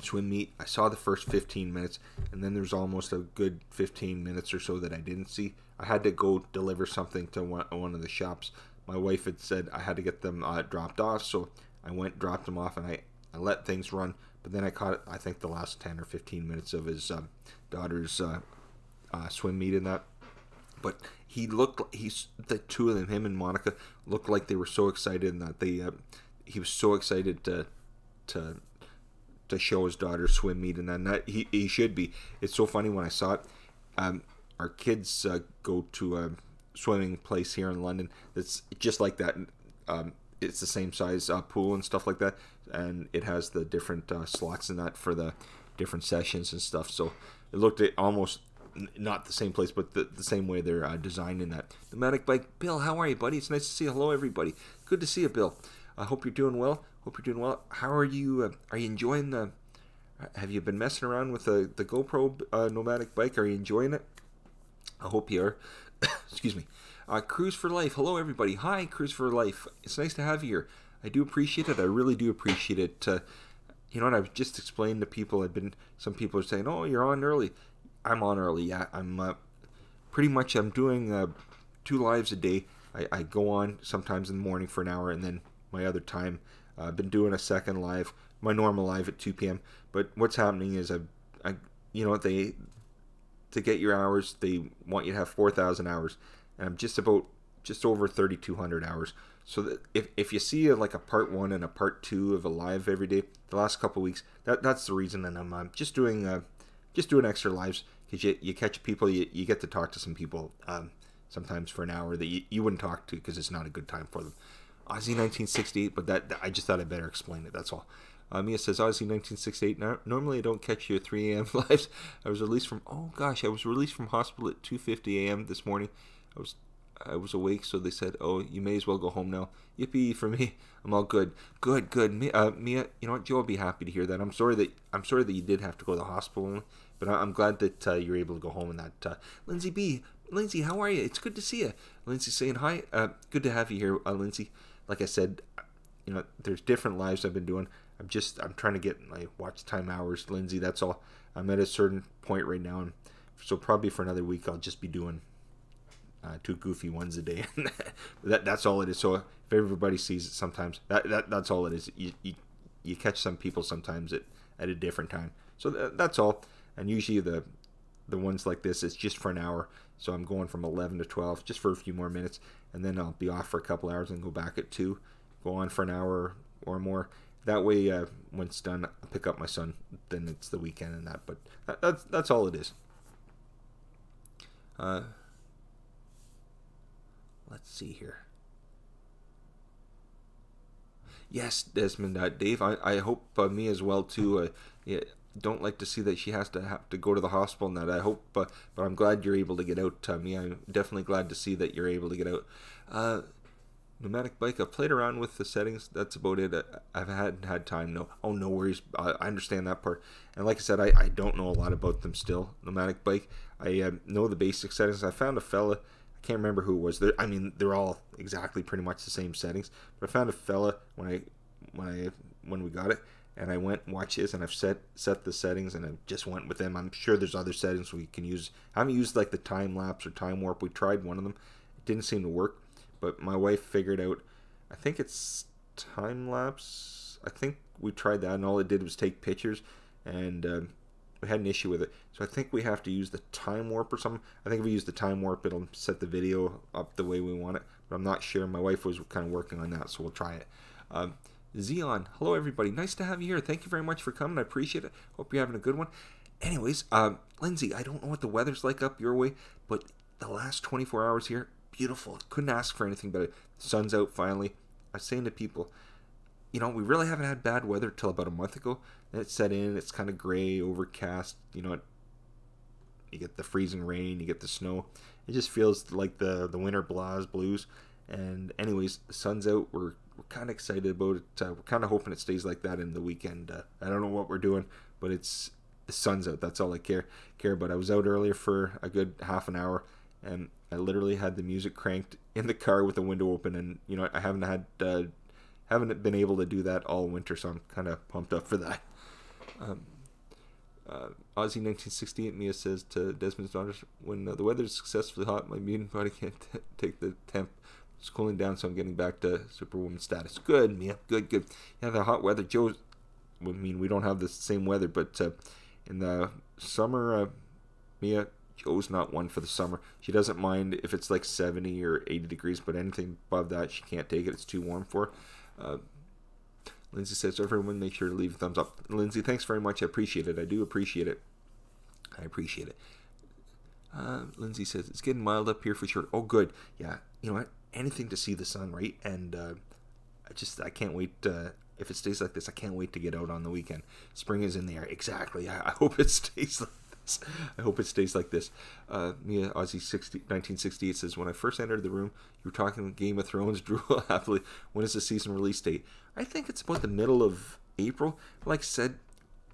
swim meet. I saw the first 15 minutes, and then there's almost a good 15 minutes or so that I didn't see. I had to go deliver something to one of the shops. My wife had said I had to get them dropped off, so I went, dropped them off, and I let things run. But then I caught, I think, the last 10 or 15 minutes of his daughter's swim meet in that. But the 2 of them, him and Monica, looked like they were so excited, and that he was so excited to show his daughter swim meet, and that he should be. It's so funny when I saw it. Our kids go to a swimming place here in London that's just like that. It's the same size pool and stuff like that, and it has the different slots in that for the different sessions and stuff. So it looked at almost not the same place, but the same way they're designed in that. Nomadic Bike, Bill, how are you, buddy? It's nice to see you. Hello, everybody. Good to see you, Bill. I hope you're doing well. How are you? Are you enjoying the? Have you been messing around with the GoPro Nomadic Bike? Are you enjoying it? I hope you are. Excuse me. Cruise for Life. Hello, everybody. Hi, Cruise for Life. It's nice to have you here. I do appreciate it. I really do appreciate it. You know what? I've just explained to people. Some people are saying, "Oh, you're on early." I'm on early. Yeah, I'm pretty much. I'm doing 2 lives a day. I go on sometimes in the morning for an hour, and then my other time, I've been doing a second live, my normal live at 2 p.m. But what's happening is to get your hours, they want you to have 4,000 hours, and I'm just over 3,200 hours. So that if you see like a part 1 and a part 2 of a live every day, the last couple of weeks, that's the reason. And I'm just doing extra lives, because you catch people, you get to talk to some people sometimes for an hour that you wouldn't talk to, because it's not a good time for them. Aussie 1968, but that I just thought I'd better explain it. That's all. Mia says, Aussie 1968. Normally I don't catch you at 3 a.m. lives. I was released from hospital at 2:50 a.m. this morning. I was awake, so they said, "Oh, you may as well go home now." Yippee for me. I'm all good. Good. Mia, you know what? Joe will be happy to hear that. I'm sorry that you did have to go to the hospital, but I'm glad that you're able to go home. And that Lindsay, how are you? It's good to see you. Lindsay saying hi. Good to have you here, Lindsay. Like I said, there's different lives I've been doing. I'm trying to get my watch time hours, Lindsay. That's all. I'm at a certain point right now, and so probably for another week I'll just be doing 2 goofy ones a day. That's all it is. So if everybody sees it, sometimes that's all it is. You catch some people sometimes at a different time. So that's all. And usually the ones like this, it's just for an hour. So I'm going from 11 to 12 just for a few more minutes, and then I'll be off for a couple hours and go back at 2, go on for an hour or more, that way, when it's done, I pick up my son. Then it's the weekend and that. But that's all it is. Let's see here. Yes, Desmond, Dave. I hope me as well too. Yeah, don't like to see that she have to go to the hospital and that. I hope, but I'm glad you're able to get out. Me, I'm definitely glad to see that you're able to get out. Pneumatic bike. I've played around with the settings. That's about it. I've had time. No worries. I understand that part. And like I said, I don't know a lot about them still. Pneumatic bike. I know the basic settings. I found a fella. I can't remember who it was. They're all exactly pretty much the same settings. But I found a fella when we got it, and I went and watched his, and I've set the settings, and I just went with them. I'm sure there's other settings we can use. I haven't used like the time lapse or time warp. We tried one of them. It didn't seem to work. But my wife figured out, I think it's time lapse. I think we tried that, and all it did was take pictures, and we had an issue with it. So I think we have to use the time warp or something. I think if we use the time warp, it'll set the video up the way we want it. But I'm not sure. My wife was kind of working on that, so we'll try it. Xeon, hello everybody. Nice to have you here. Thank you very much for coming. I appreciate it. Hope you're having a good one. Anyways, Lindsay, I don't know what the weather's like up your way, but the last 24 hours here, beautiful. Couldn't ask for anything better. The sun's out finally. I was saying to people, we really haven't had bad weather till about a month ago. Then it set in. It's kind of gray, overcast. You get the freezing rain. You get the snow. It just feels like the winter blues. And anyways, the sun's out. We're kind of excited about it. We're kind of hoping it stays like that in the weekend. I don't know what we're doing, but the sun's out. That's all I care about. I was out earlier for a good half an hour, and I literally had the music cranked in the car with the window open, and I haven't been able to do that all winter, so I'm kind of pumped up for that. Aussie 1968 Mia says to Desmond's daughters, when the weather is successfully hot, my mutant body can't take the temp. It's cooling down, so I'm getting back to superwoman status. Good, Mia. Good. Yeah, the hot weather. We don't have the same weather, but in the summer, Mia, Joe's not one for the summer. She doesn't mind if it's like 70 or 80 degrees, but anything above that, she can't take it. It's too warm for her. Lindsay says, everyone make sure to leave a thumbs up. Lindsay, thanks very much. I appreciate it. I do appreciate it. I appreciate it. Lindsay says, it's getting mild up here for sure. Oh, good. Yeah, you know what? Anything to see the sun, right? And I can't wait. If it stays like this, I can't wait to get out on the weekend. Spring is in the air. Exactly. I hope it stays like this. I hope it stays like this. Mia Aussie 1968 says, when I first entered the room, you were talking Game of Thrones. Drew happily. When is the season release date? I think it's about the middle of April. Like I said,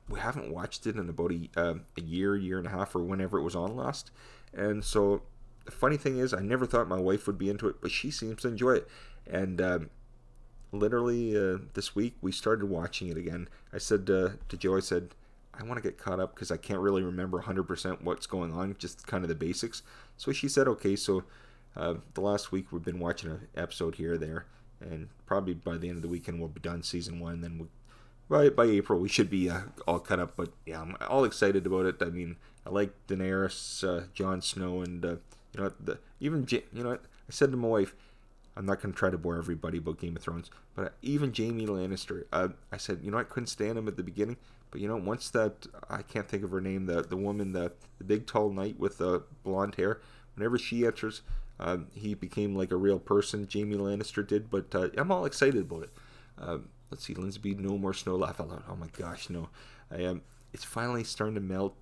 we haven't watched it in about a year and a half, or whenever it was on last. And so the funny thing is, I never thought my wife would be into it, but she seems to enjoy it. And literally this week we started watching it again. I said to Joe, I said, I want to get caught up because I can't really remember 100% what's going on, just kind of the basics. So she said, okay. So the last week we've been watching an episode here or there, and probably by the end of the weekend we'll be done season 1. Then by April we should be all caught up. But yeah, I'm all excited about it. I mean, I like Daenerys, Jon Snow, and I said to my wife, I'm not going to try to bore everybody about Game of Thrones, but even Jaime Lannister, I said, I couldn't stand him at the beginning, but once that, I can't think of her name, the woman, the big tall knight with blonde hair, whenever she enters, he became like a real person. Jaime Lannister did. But I'm all excited about it. Let's see, Lindsay, no more snow, laugh out loud. Oh my gosh, no. It's finally starting to melt.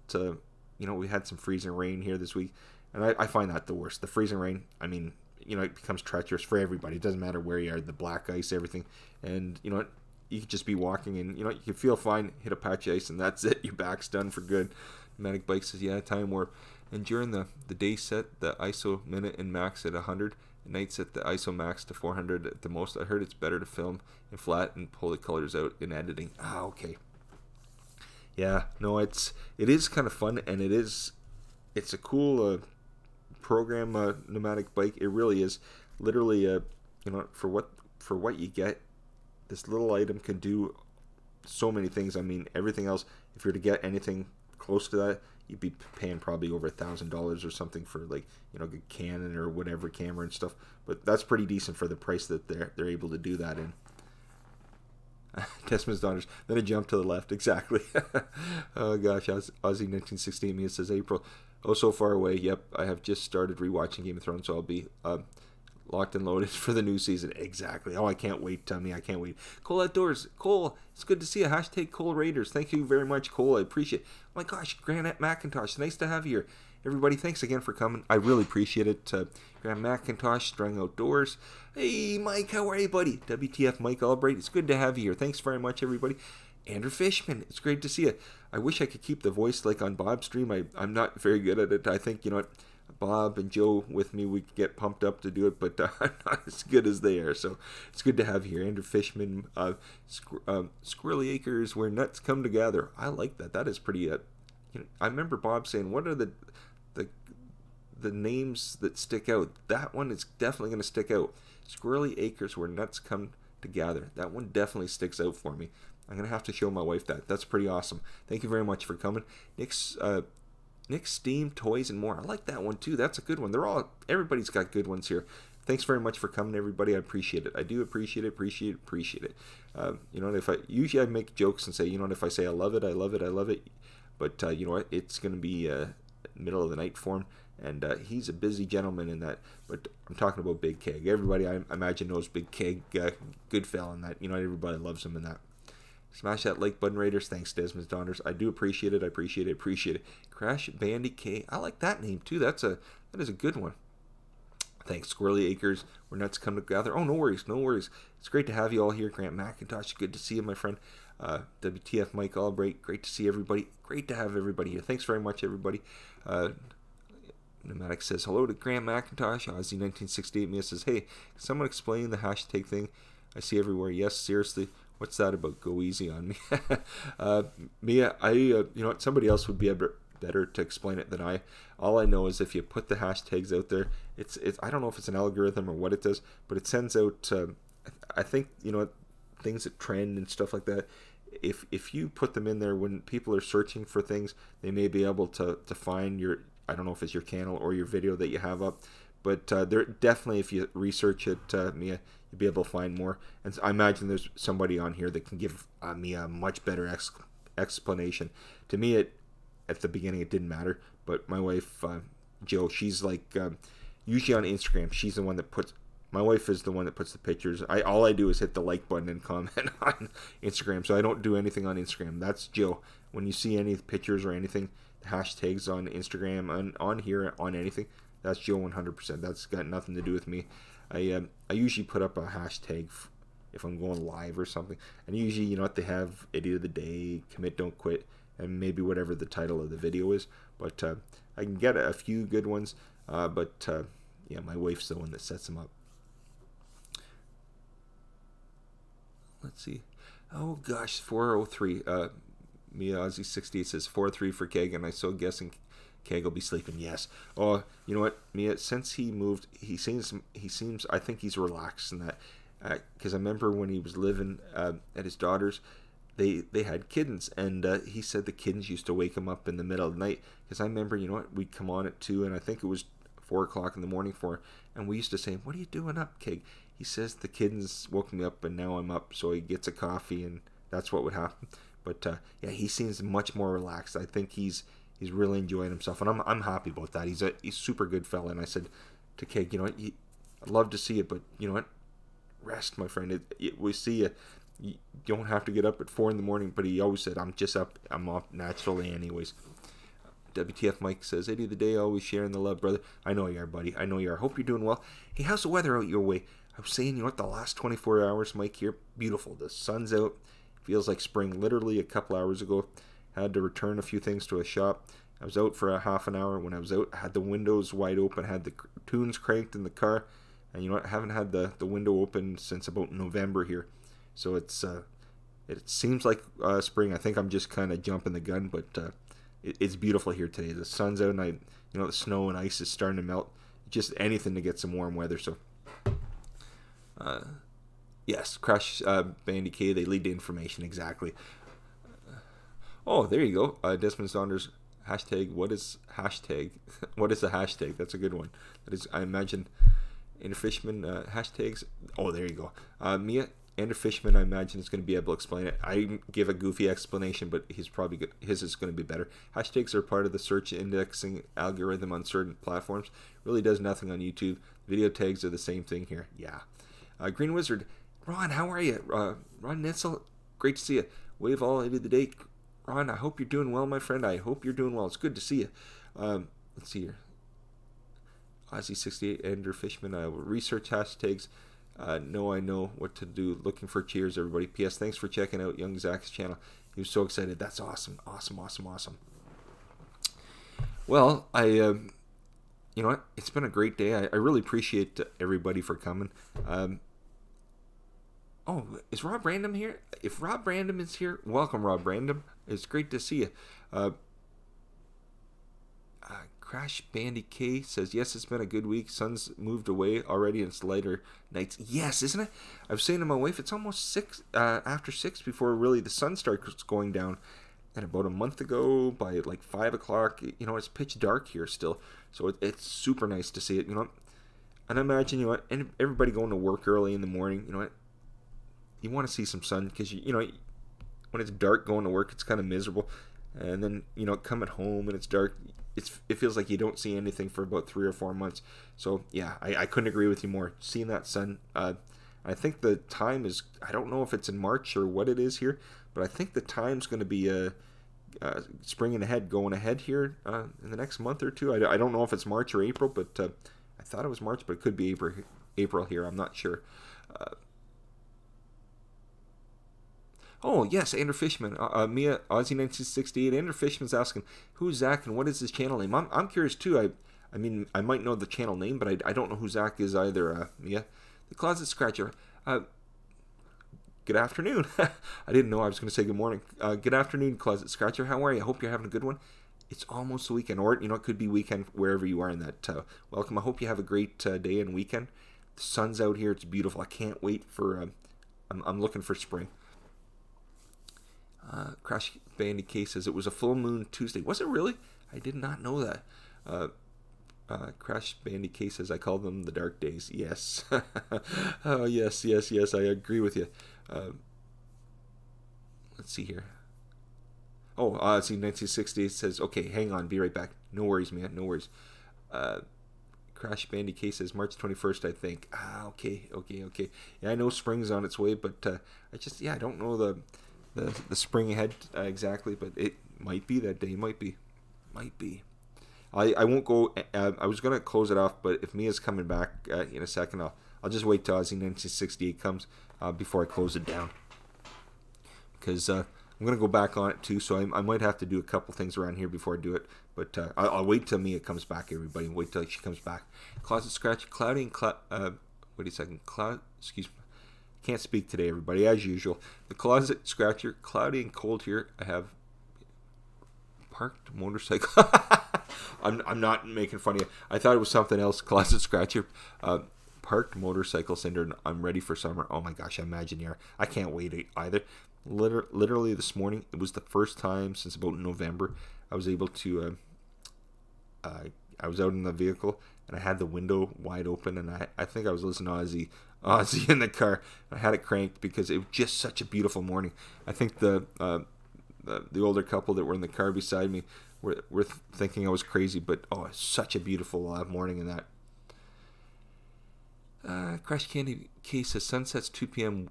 We had some freezing rain here this week, and I find that the worst. The freezing rain, I mean, it becomes treacherous for everybody. It doesn't matter where you are, the black ice, everything. And you could just be walking, and you can feel fine, hit a patch of ice, and that's it. Your back's done for good. Pneumatic Bike says, yeah, time warp. And during the day set the ISO minute and max at 100. At night set the ISO max to 400 at the most. I heard it's better to film in flat and pull the colors out in editing. Okay. Yeah, no, it is kind of fun, and it's a cool program, Pneumatic Bike. It really is. Literally, for what you get, this little item can do so many things. I mean, everything else, if you're to get anything close to that, you'd be paying probably over $1,000 or something for, like, a Canon or whatever camera and stuff. But that's pretty decent for the price that they're able to do that in. Desmond's daughters. Then a jump to the left. Exactly. Oh gosh, Aussie 1968 Mia says April. Oh, so far away. Yep, I have just started rewatching Game of Thrones, so I'll be locked and loaded for the new season. Exactly. Oh, I can't wait, Tommy. I can't wait. Cole Outdoors. Cole, it's good to see you. Hashtag Cole Raiders. Thank you very much, Cole. I appreciate it. Oh my gosh, Grant McIntosh. Nice to have you here. Everybody, thanks again for coming. I really appreciate it. Grant McIntosh, Strung Outdoors. Hey, Mike, how are you, buddy? WTF, Mike Albright. It's good to have you here. Thanks very much, everybody. Andrew Fishman, it's great to see you. I wish I could keep the voice like on Bob's stream. I'm not very good at it. I think, you know what, Bob and Joe with me, we get pumped up to do it, but I'm not as good as they are. So it's good to have you here. Andrew Fishman, Squirrely Acres, where nuts come together. I like that. That is pretty, you know, I remember Bob saying, what are the names that stick out? That one is definitely going to stick out. Squirrely Acres, where nuts come together. That one definitely sticks out for me. I'm going to have to show my wife that. That's pretty awesome. Thank you very much for coming. Nick's Steam, Toys, and More. I like that one, too. That's a good one. Everybody's got good ones here. Thanks very much for coming, everybody. I appreciate it. I do appreciate it. You know, usually I make jokes and say, you know, if I say I love it, I love it, I love it. But, you know what? It's going to be middle of the night for him. And he's a busy gentleman in that. But I'm talking about Big Keg. Everybody, I imagine, knows Big Keg. Good fella in that. You know, everybody loves him in that. Smash that like button, Raiders. Thanks, Desmond's Daughters. I do appreciate it. I appreciate it. Crash Bandy K. I like that name, too. That is a good one. Thanks, Squirrely Acres, where nuts come together. Oh, no worries. It's great to have you all here. Grant McIntosh, good to see you, my friend. WTF Mike Albright, great to see everybody. Great to have everybody here. Thanks very much, everybody. Pneumatic says, hello to Grant McIntosh. Aussie 1968 Mia says, hey, can someone explain the hashtag thing I see everywhere? Yes, seriously. What's that about? Go easy on me. Mia, you know what? Somebody else would be better to explain it than I. All I know is if you put the hashtags out there, it's I don't know if it's an algorithm or what it does, but it sends out, I think, you know, things that trend and stuff like that. If you put them in there when people are searching for things, they may be able to find your, I don't know if it's your channel or your video that you have up, but there definitely, if you research it, Mia, you'll be able to find more. And I imagine there's somebody on here that can give me a much better explanation. To me, at the beginning, it didn't matter, but my wife, Jill, she's like, usually on Instagram, she's the one that puts, my wife is the one that puts the pictures. All I do is hit the like button and comment on Instagram, so I don't do anything on Instagram. That's Jill. When you see any pictures or anything, hashtags on Instagram, on here, on anything, that's Jill 100%. That's got nothing to do with me. I usually put up a hashtag if I'm going live or something, and usually, you know what, they have Idiot of the Day, Commit Don't Quit, and maybe whatever the title of the video is. But I can get a few good ones, but yeah, my wife's the one that sets them up. Let's see. Oh gosh, 403. Mia Aussie 68 says 4-3 for Keg, and I'm so guessing Keg will be sleeping. Yes. Oh, you know what, Mia? Since he moved, he seems. I think he's relaxed in that. Because I remember when he was living at his daughter's, they had kittens, and he said the kittens used to wake him up in the middle of the night. Because I remember, you know what, we'd come on at 2, and I think it was 4 o'clock in the morning for him, and we used to say, "What are you doing up, Keg?" He says the kittens woke me up, and now I'm up. So he gets a coffee, and that's what would happen. But yeah, he seems much more relaxed. I think he's really enjoying himself, and I'm happy about that. He's a super good fella. And I said to Keg, you know what, I'd love to see it, but you know what, rest, my friend. We see you. You don't have to get up at 4 in the morning. But he always said, I'm just up. I'm up naturally, anyways. WTF Mike says, Eddie of the Day, always sharing the love, brother. I know you are, buddy. I know you are. Hope you're doing well. Hey, how's the weather out your way? I was saying, you know what, the last 24 hours, Mike, here, beautiful. The sun's out. Feels like spring. Literally a couple hours ago, had to return a few things to a shop. I was out for a half an hour. When I was out, I had the windows wide open, had the tunes cranked in the car, and you know what, I haven't had the window open since about November here. So it seems like spring. I think I'm just kind of jumping the gun, but it's beautiful here today. The sun's out, and the snow and ice is starting to melt. Just anything to get some warm weather. So yes, Crash Bandy K, they lead to information, exactly. Oh, there you go. Desmond Saunders, hashtag, what is hashtag? What is the hashtag? That's a good one. That is, I imagine, Fishman hashtags. Oh, there you go. Mia, Andrew Fishman, I imagine, is going to be able to explain it. I give a goofy explanation, but he's probably good. His is going to be better. Hashtags are part of the search indexing algorithm on certain platforms. Really does nothing on YouTube. Video tags are the same thing here. Yeah. Green Wizard, Ron, how are you? Ron Nitzel, great to see you. Wave all into the day. Ron, I hope you're doing well, my friend. I hope you're doing well. It's good to see you. Let's see here. Ozzy68, Andrew Fishman. I will research hashtags. No, I know what to do. Looking for cheers, everybody. P.S. Thanks for checking out Young Zach's channel. He was so excited. That's awesome. Awesome. Well, you know what? It's been a great day. I really appreciate everybody for coming. Oh, is Rob Random here? If Rob Random is here, welcome, Rob Random. It's great to see you. Crash Bandy K says, yes, it's been a good week. Sun's moved away already and it's lighter nights. Yes, isn't it? I was saying to my wife, it's almost 6 after 6 before really the sun starts going down. And about a month ago, by like 5 o'clock, you know, it's pitch dark here still. So it's super nice to see it, you know. And I imagine, you know, and everybody going to work early in the morning, you know what? You want to see some sun because, you know, when it's dark going to work, it's kind of miserable. And then, you know, coming home and it's dark, it feels like you don't see anything for about 3 or 4 months. So yeah, I couldn't agree with you more. Seeing that sun, I think the time is, I don't know if it's in March or what it is here, but I think the time's going to be springing ahead, going ahead here in the next month or two. I don't know if it's March or April, but I thought it was March, but it could be April here. I'm not sure. Oh, yes, Andrew Fishman. Mia, Aussie1968. Andrew Fishman's asking, who's Zach and what is his channel name? I'm curious, too. I mean, I might know the channel name, but I don't know who Zach is either, Mia. The Closet Scratcher. Good afternoon. I didn't know I was going to say good morning. Good afternoon, Closet Scratcher. How are you? I hope you're having a good one. It's almost the weekend, or, you know, it could be weekend wherever you are in that. Welcome. I hope you have a great day and weekend. The sun's out here. It's beautiful. I can't wait for, I'm looking for spring. Crash Bandy K says it was a full moon Tuesday. Was it really? I did not know that. Crash Bandy K says I call them the dark days. Yes. Oh, yes. I agree with you. Let's see here. Oh, see, 1968 says, okay, hang on, be right back. No worries, man, no worries. Crash Bandy K says March 21st, I think. Okay. Yeah, I know spring's on its way, but I don't know the spring ahead exactly, but it might be that day. Might be. I won't go. I was gonna close it off, but if Mia's coming back in a second, I'll just wait till Aussie1968 comes before I close it down, because I'm gonna go back on it too. So I might have to do a couple things around here before I do it. But I'll wait till Mia comes back. Everybody, wait till she comes back. Closet Scratch, cloudy and wait a second. Excuse me. Can't speak today, everybody, as usual. The Closet Scratcher, cloudy and cold here. I have parked motorcycle. I'm not making fun of you. I thought it was something else. Closet Scratcher, parked motorcycle syndrome. I'm ready for summer. Oh my gosh, I imagine you are. I can't wait either. Literally this morning, it was the first time since about November I was able to. I was out in the vehicle and I had the window wide open, and I think I was listening to Ozzy in the car. I had it cranked because it was just such a beautiful morning. I think the older couple that were in the car beside me were thinking I was crazy, but it's such a beautiful morning in that. Crash Candy K says sunsets 2 p.m.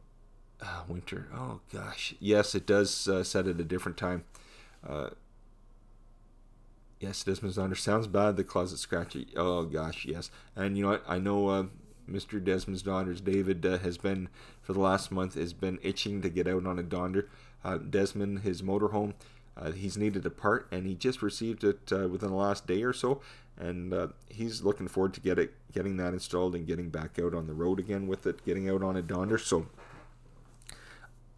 Winter. Oh gosh, yes, it does set at a different time. Yes, Desmond's Daughter sounds bad. The Closet Scratcher. Oh gosh, yes. And you know what? I know Mr. Desmond's Daughters, David, has been for the last month itching to get out on a Donder. Desmond, his motorhome, he's needed a part, and he just received it within the last day or so, and he's looking forward to getting that installed and getting back out on the road again with it, getting out on a Donder. So,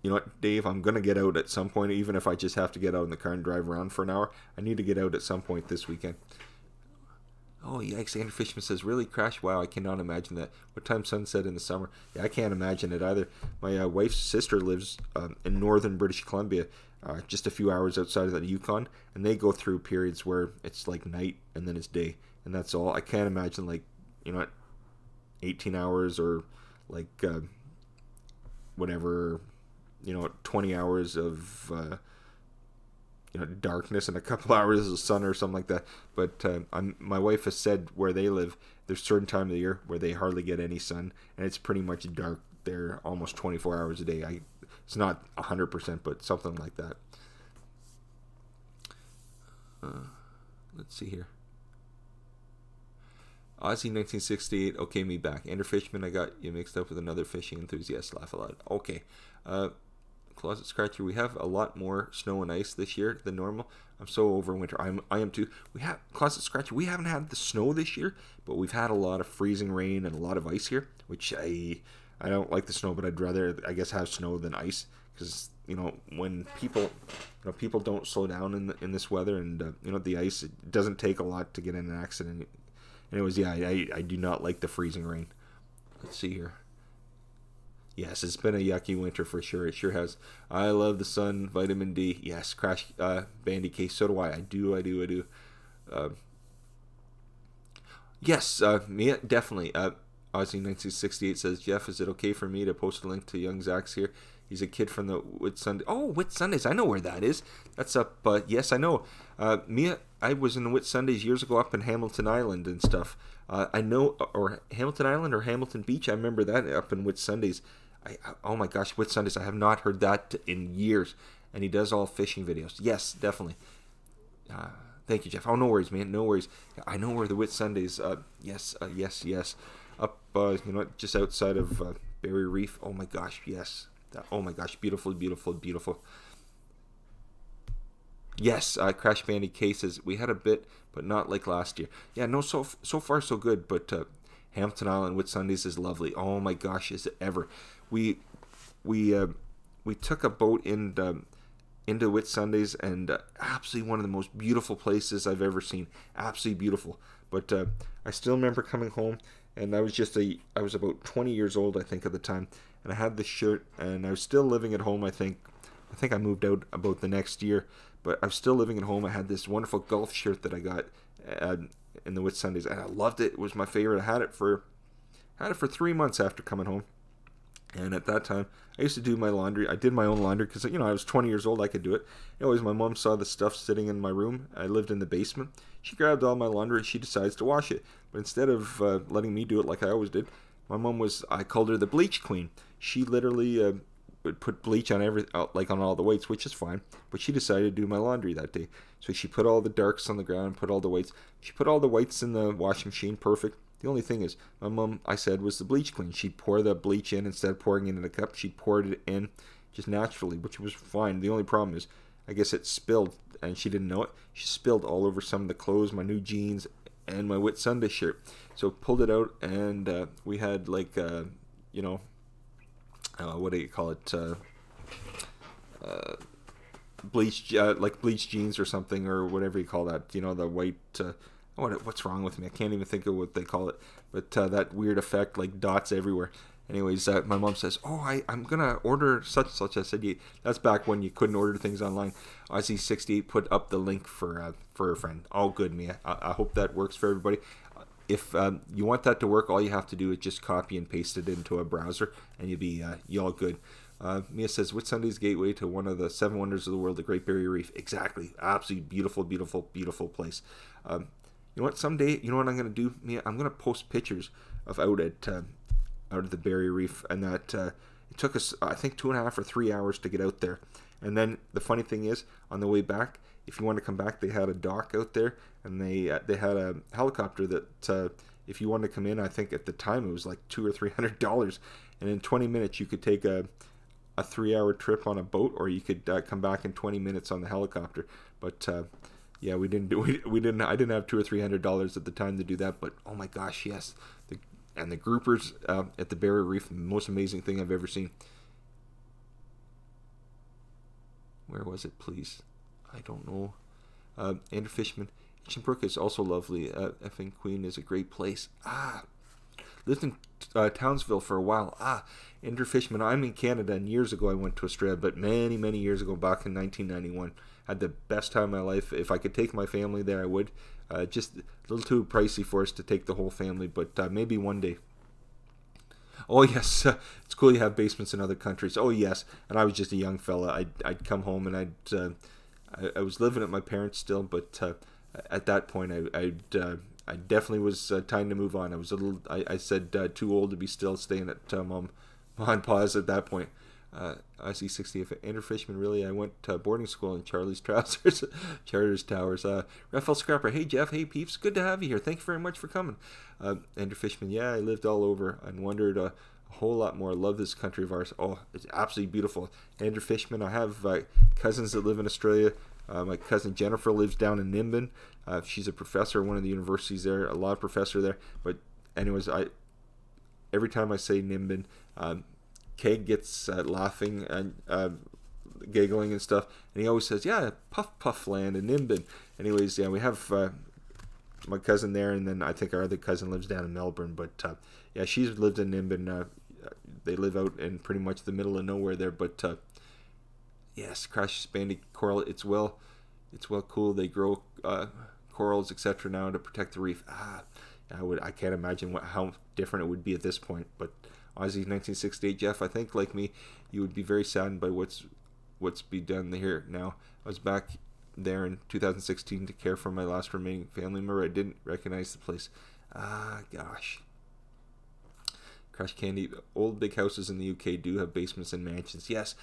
you know what, Dave, I'm going to get out at some point, even if I just have to get out in the car and drive around for an hour. I need to get out at some point this weekend. Oh, yikes. Andrew Fishman says, really, Crash? Wow, I cannot imagine that. What time sunset in the summer? Yeah, I can't imagine it either. My wife's sister lives in northern British Columbia, just a few hours outside of the Yukon, and they go through periods where it's like night and then it's day, and that's all. I can't imagine, like, you know, 18 hours or like whatever, 20 hours of darkness and a couple hours of sun or something like that. But my wife has said where they live, there's certain time of the year where they hardly get any sun, and it's pretty much dark there almost 24 hours a day. It's not 100%, but something like that. Let's see here. Aussie 1968, okay, me back. Andrew Fishman, I got you mixed up with another fishing enthusiast. Laugh a lot. Okay. Closet Scratcher, we have a lot more snow and ice this year than normal. I'm so over winter. I am too. We have Closet Scratcher. We haven't had the snow this year, but we've had a lot of freezing rain and a lot of ice here, which I don't like the snow, but I'd rather, I guess, have snow than ice, because when people don't slow down in this weather, and the ice, it doesn't take a lot to get in an accident. Anyways, yeah, I do not like the freezing rain. Let's see here. Yes, it's been a yucky winter for sure. It sure has. I love the sun, vitamin D. Yes, Crash Bandy case. So do I. I do. Yes, me definitely. Aussie 1968 says, Jeff, is it okay for me to post a link to young Zach's here? He's a kid from the Whitsunday. Oh, Whitsundays. I know where that is. That's up. Yes, I know. I was in the Whitsundays years ago up in Hamilton Island and stuff. I know, or Hamilton Island or Hamilton Beach. I remember that up in Whitsundays. Oh my gosh, Whitsundays. I have not heard that in years. And he does all fishing videos. Yes, definitely. Thank you, Jeff. Oh, no worries, man. No worries. I know where the Whitsundays. Yes. Up, just outside of Barrier Reef. Oh my gosh, yes. Oh my gosh, beautiful. Yes, Crash Bandy cases. We had a bit, but not like last year. Yeah, no, so far so good. But Hampton Island Whitsundays is lovely. Oh my gosh, is it ever? We took a boat into Whitsundays, and absolutely one of the most beautiful places I've ever seen. Absolutely beautiful. But I still remember coming home, and I was about 20 years old, I think, at the time, and I had this shirt, and I was still living at home. I think I moved out about the next year, but I was still living at home. I had this wonderful golf shirt that I got in the Whitsundays, and I loved it. It was my favorite. I had it for 3 months after coming home. And at that time, I used to do my laundry. I did my own laundry because, I was 20 years old. I could do it. Anyways, my mom saw the stuff sitting in my room. I lived in the basement. She grabbed all my laundry and she decides to wash it. But instead of letting me do it like I always did, I called her the bleach queen. She literally would put bleach on on all the weights, which is fine. But she decided to do my laundry that day. So she put all the darks on the ground, put all the weights. She put all the whites in the washing machine. Perfect. The only thing is, my mom, I said, was the bleach queen. She'd pour the bleach in instead of pouring it in a cup. She poured it in just naturally, which was fine. The only problem is, I guess it spilled, and she didn't know it. She spilled all over some of the clothes, my new jeans, and my Whitsunday shirt. So pulled it out, and we had what do you call it? Bleach, like bleach jeans or something, or whatever you call that. The white. What's wrong with me? I can't even think of what they call it. But that weird effect, like dots everywhere. Anyways, my mom says, I'm going to order such and such. I said, that's back when you couldn't order things online. Aussie68 put up the link for her friend. All good, Mia. I hope that works for everybody. If you want that to work, all you have to do is just copy and paste it into a browser, and you'll be all good. Mia says, Whitsunday's gateway to one of the 7 wonders of the world, the Great Barrier Reef. Exactly. Absolutely beautiful, beautiful, beautiful place. You know what? Someday, you know what I'm going to do, Mia? I'm going to post pictures of out at the Barrier Reef, and that it took us, I think, 2.5 or 3 hours to get out there. And then the funny thing is, on the way back, if you want to come back, they had a dock out there, and they had a helicopter that if you wanted to come in, I think at the time it was like $200 or $300, and in 20 minutes you could take a 3-hour trip on a boat, or you could come back in 20 minutes on the helicopter. But yeah, I didn't have $200 or $300 at the time to do that, but oh my gosh, yes. And the groupers at the Barrier Reef, the most amazing thing I've ever seen. Where was it, please? I don't know. Andrew Fishman. Ancient Brook is also lovely. Effing Queen is a great place. Lived in Townsville for a while. Andrew Fishman. I'm in Canada, and years ago I went to Australia, but many, many years ago, back in 1991. Had the best time of my life. If I could take my family there, I would. Just a little too pricey for us to take the whole family, but maybe one day. Oh yes, it's cool you have basements in other countries. Oh yes, and I was just a young fella. I'd come home and I was living at my parents still, but at that point I definitely was time to move on. I was a little I said too old to be still staying at mom and pa's at that point. I see 60. Andrew Fishman, really? I went to boarding school in Charlie's Trousers, Charters Towers. Raphael Scrapper, hey Jeff, hey peeps, good to have you here. Thank you very much for coming. Andrew Fishman, yeah, I lived all over and wondered a whole lot more. Love this country of ours. Oh, it's absolutely beautiful. Andrew Fishman, I have cousins that live in Australia. My cousin Jennifer lives down in Nimbin. She's a professor at one of the universities there, a law professor there. But anyways, every time I say Nimbin, Keg gets laughing and giggling and stuff, and he always says, yeah, Puff Land and Nimbin. Anyways, yeah, we have my cousin there, and then I think our other cousin lives down in Melbourne, but yeah, she's lived in Nimbin. They live out in pretty much the middle of nowhere there, but yes, Crash Bandy coral, it's well cool. They grow corals, etc. now to protect the reef. I can't imagine how different it would be at this point, but Aussie 1968, Jeff, I think like me, you would be very saddened by what's being done here now. I was back there in 2016 to care for my last remaining family member. I didn't recognize the place. Gosh. Crash Candy, old big houses in the UK do have basements and mansions. Yes,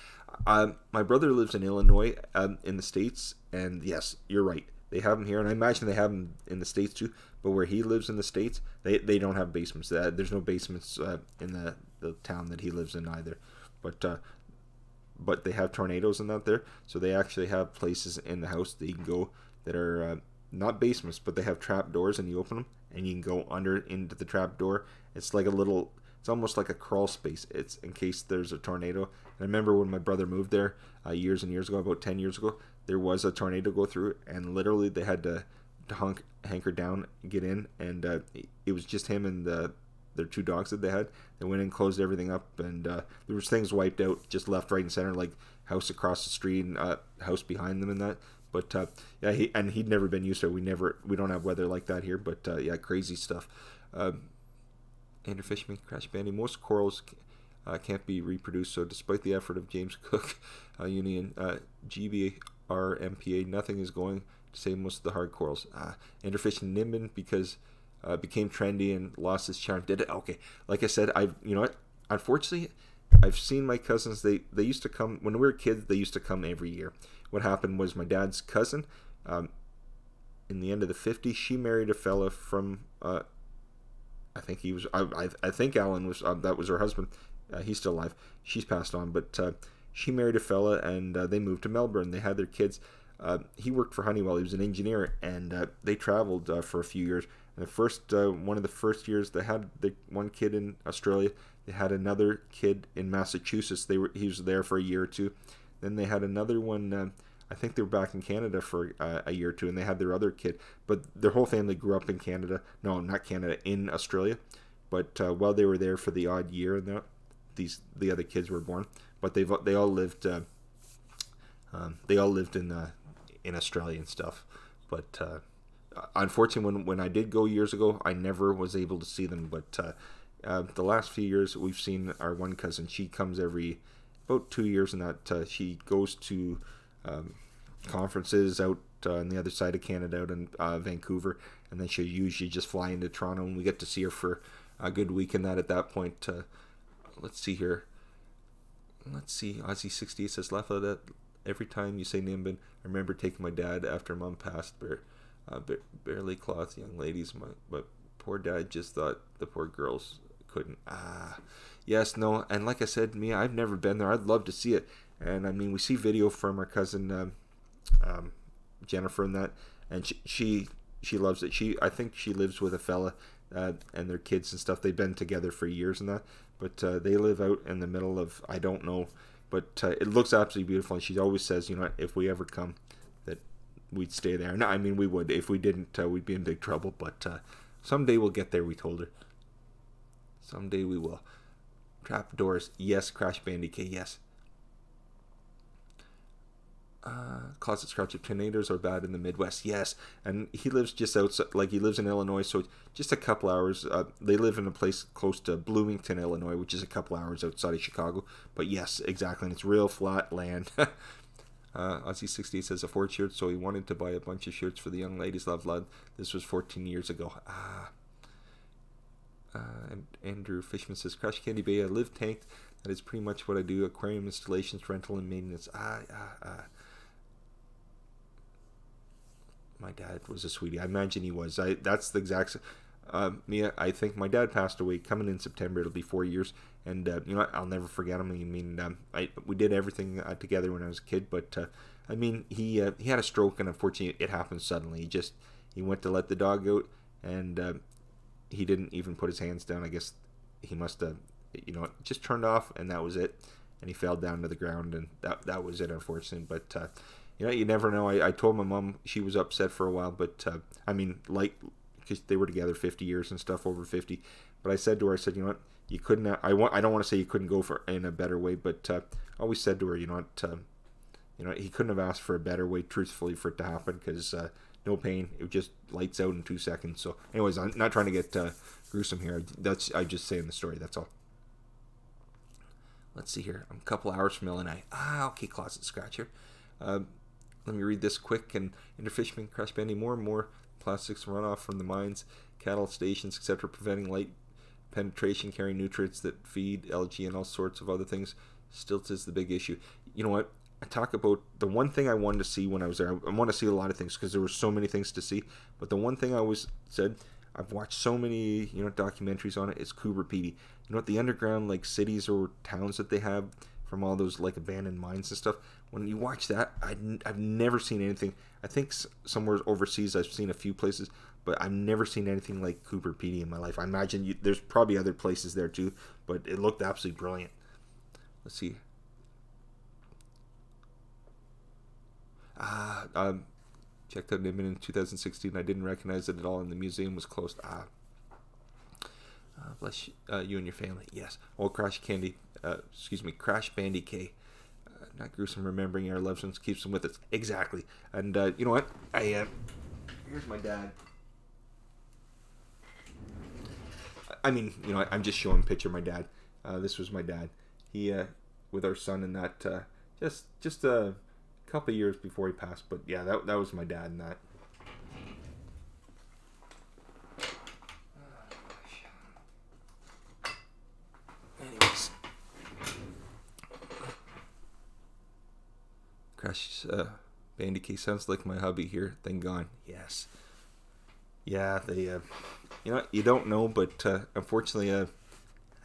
my brother lives in Illinois, in the States, and yes, you're right. They have them here, and I imagine they have them in the States too. But where he lives in the States, they don't have basements. There's no basements in the town that he lives in either. But they have tornadoes and that there, so they actually have places in the house that you can go that are not basements, but they have trap doors, and you open them, and you can go under into the trap door. It's like a little. It's almost like a crawl space. It's in case there's a tornado. And I remember when my brother moved there years and years ago, about 10 years ago, there was a tornado go through it, and literally they had to hanker down, get in, and it was just him and their two dogs that they had. They went in, closed everything up, and there was things wiped out, just left, right, and center, like house across the street and house behind them and that. But yeah, he'd never been used to it. We don't have weather like that here, but yeah, crazy stuff. Andrew Fishman, Crash Bandy, most corals can't be reproduced, so despite the effort of James Cook Union, GBRMPA, nothing is going to save most of the hard corals. Andrew Fishman, Nimbin, because became trendy and lost its charm. Did it? Okay. Like I said, you know what? Unfortunately, I've seen my cousins. They used to come when we were kids. They used to come every year. What happened was my dad's cousin, in the end of the 50s, she married a fella from. I think he was. I think Alan was. That was her husband. He's still alive. She's passed on, but she married a fella, and they moved to Melbourne. They had their kids. He worked for Honeywell. He was an engineer, and they traveled for a few years. And one of the first years, they had one kid in Australia. They had another kid in Massachusetts. He was there for a year or two. Then they had another one. I think they were back in Canada for a year or two, and they had their other kid. But their whole family grew up in Canada. No, not Canada, in Australia. But while they were there for the odd year, and the other kids were born. But they all lived. They all lived in Australia and stuff. But unfortunately, when I did go years ago, I never was able to see them. But the last few years, we've seen our one cousin. She comes every about 2 years, and that she goes to conferences out on the other side of Canada, out in Vancouver, and then she'll usually just fly into Toronto, and we get to see her for a good week. And that at that point, let's see here. Let's see. Aussie 68 says, laugh at that. Every time you say Nimbin, I remember taking my dad after mom passed. Barely clothed young ladies. My poor dad just thought the poor girls couldn't. Yes, no, and like I said, Mia, I've never been there. I'd love to see it. And I mean, we see video from our cousin Jennifer and that, and she loves it. I think she lives with a fella and their kids and stuff. They've been together for years and that, but they live out in the middle of, I don't know, but it looks absolutely beautiful. And she always says, you know, if we ever come, that we'd stay there. No, I mean, we would. If we didn't, we'd be in big trouble. But someday we'll get there, we told her. Someday we will. Trapdoors, yes. Crash Bandy K, yes. Closet Scratcher, tornadoes are bad in the Midwest. Yes, and he lives just outside, like he lives in Illinois, so just a couple hours. They live in a place close to Bloomington, Illinois, which is a couple hours outside of Chicago. But yes, exactly, and it's real flat land. Aussie68 says a Ford shirt, so he wanted to buy a bunch of shirts for the young ladies. Love. This was 14 years ago. And Andrew Fishman says, Crash Candy Bay, I live tanked. That is pretty much what I do. Aquarium installations, rental, and maintenance. My dad was a sweetie. I imagine he was. That's the exact... Mia, I think my dad passed away coming in September. It'll be 4 years. And, you know, I'll never forget him. I mean, we did everything together when I was a kid. But, I mean, he had a stroke, and unfortunately it happened suddenly. He went to let the dog out, and he didn't even put his hands down. I guess he must have, you know, just turned off, and that was it. And he fell down to the ground, and that was it, unfortunately. But, you know, you never know. I told my mom, she was upset for a while, but, I mean, like, because they were together 50 years and stuff, over 50. But I said to her, I said, you know what, you couldn't, I don't want to say you couldn't go for in a better way, but I always said to her, you know what, he couldn't have asked for a better way, truthfully, for it to happen, because no pain, it just lights out in 2 seconds. So, anyways, I'm not trying to get gruesome here. I'm just saying the story. That's all. Let's see here. I'm a couple hours from Illinois. Okay, Closet Scratcher. Let me read this quick. And Interfishman, crash banding more and more plastics runoff from the mines, cattle stations, etc., preventing light penetration, carrying nutrients that feed algae and all sorts of other things. Stilts is the big issue. You know what? I talk about the one thing I wanted to see when I was there. I want to see a lot of things because there were so many things to see. But the one thing I always said, I've watched so many, you know, documentaries on it, is Coober Pedy. You know what? The underground, like, cities or towns that they have from all those, like, abandoned mines and stuff. When you watch that, I've never seen anything. I think somewhere overseas I've seen a few places, but I've never seen anything like Coober Pedy in my life. I imagine there's probably other places there too, but it looked absolutely brilliant. Let's see. Checked out Nimbin in 2016. I didn't recognize it at all, and the museum was closed. Bless you and your family. Yes. Oh, Crash Candy. Crash Bandy K. Not gruesome. Remembering our loved ones keeps them with us. Exactly. And you know what? Here's my dad. I mean, you know, I'm just showing a picture of my dad. This was my dad. He with our son and that. Just a couple of years before he passed. But yeah, that was my dad and that. Anyways. Crash Bandy K sounds like my hubby here. Then gone. Yes. Yeah, they. You know, you don't know, but unfortunately,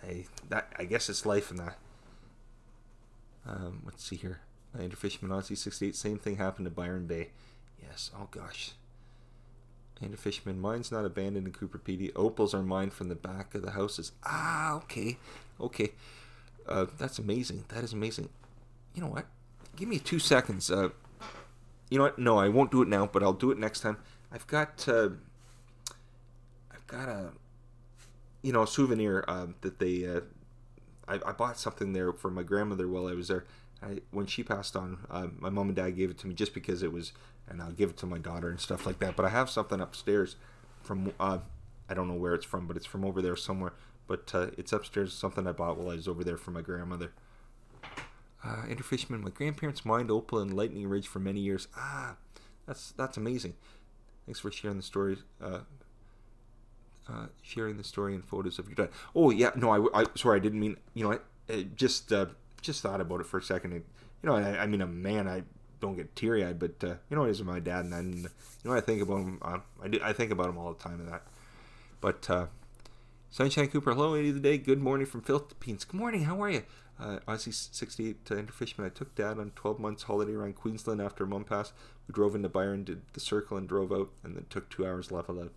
I guess it's life in that. Let's see here. Interfishman Aussie68. Same thing happened to Byron Bay. Yes. Oh gosh. Interfishman. Mine's not abandoned in Coober Pedy. Opals are mined from the back of the houses. Okay. Okay. That's amazing. That is amazing. You know what? Give me 2 seconds. You know what? No, I won't do it now, but I'll do it next time. I've got a, you know, a souvenir that they. I bought something there for my grandmother while I was there. When she passed on, my mom and dad gave it to me just because it was, and I'll give it to my daughter and stuff like that. But I have something upstairs from, I don't know where it's from, but it's from over there somewhere. But it's upstairs, something I bought while I was over there for my grandmother. Interfishman, my grandparents mined opal and Lightning Ridge for many years. That's amazing. Thanks for sharing the story. Sharing the story and photos of your dad. Oh yeah, no, I sorry, I didn't mean. You know, I just thought about it for a second. You know, I mean, a man, I don't get teary eyed, but you know, it is my dad, and then you know, I think about him. I think about him all the time, and that. But Sunshine Cooper, hello, 80 of the day. Good morning from Philippines. Good morning. How are you? Aussie68 Interfishman. I took Dad on 12 months holiday around Queensland after Mum passed. We drove into Byron, did the circle, and drove out, and then took 2 hours left alone.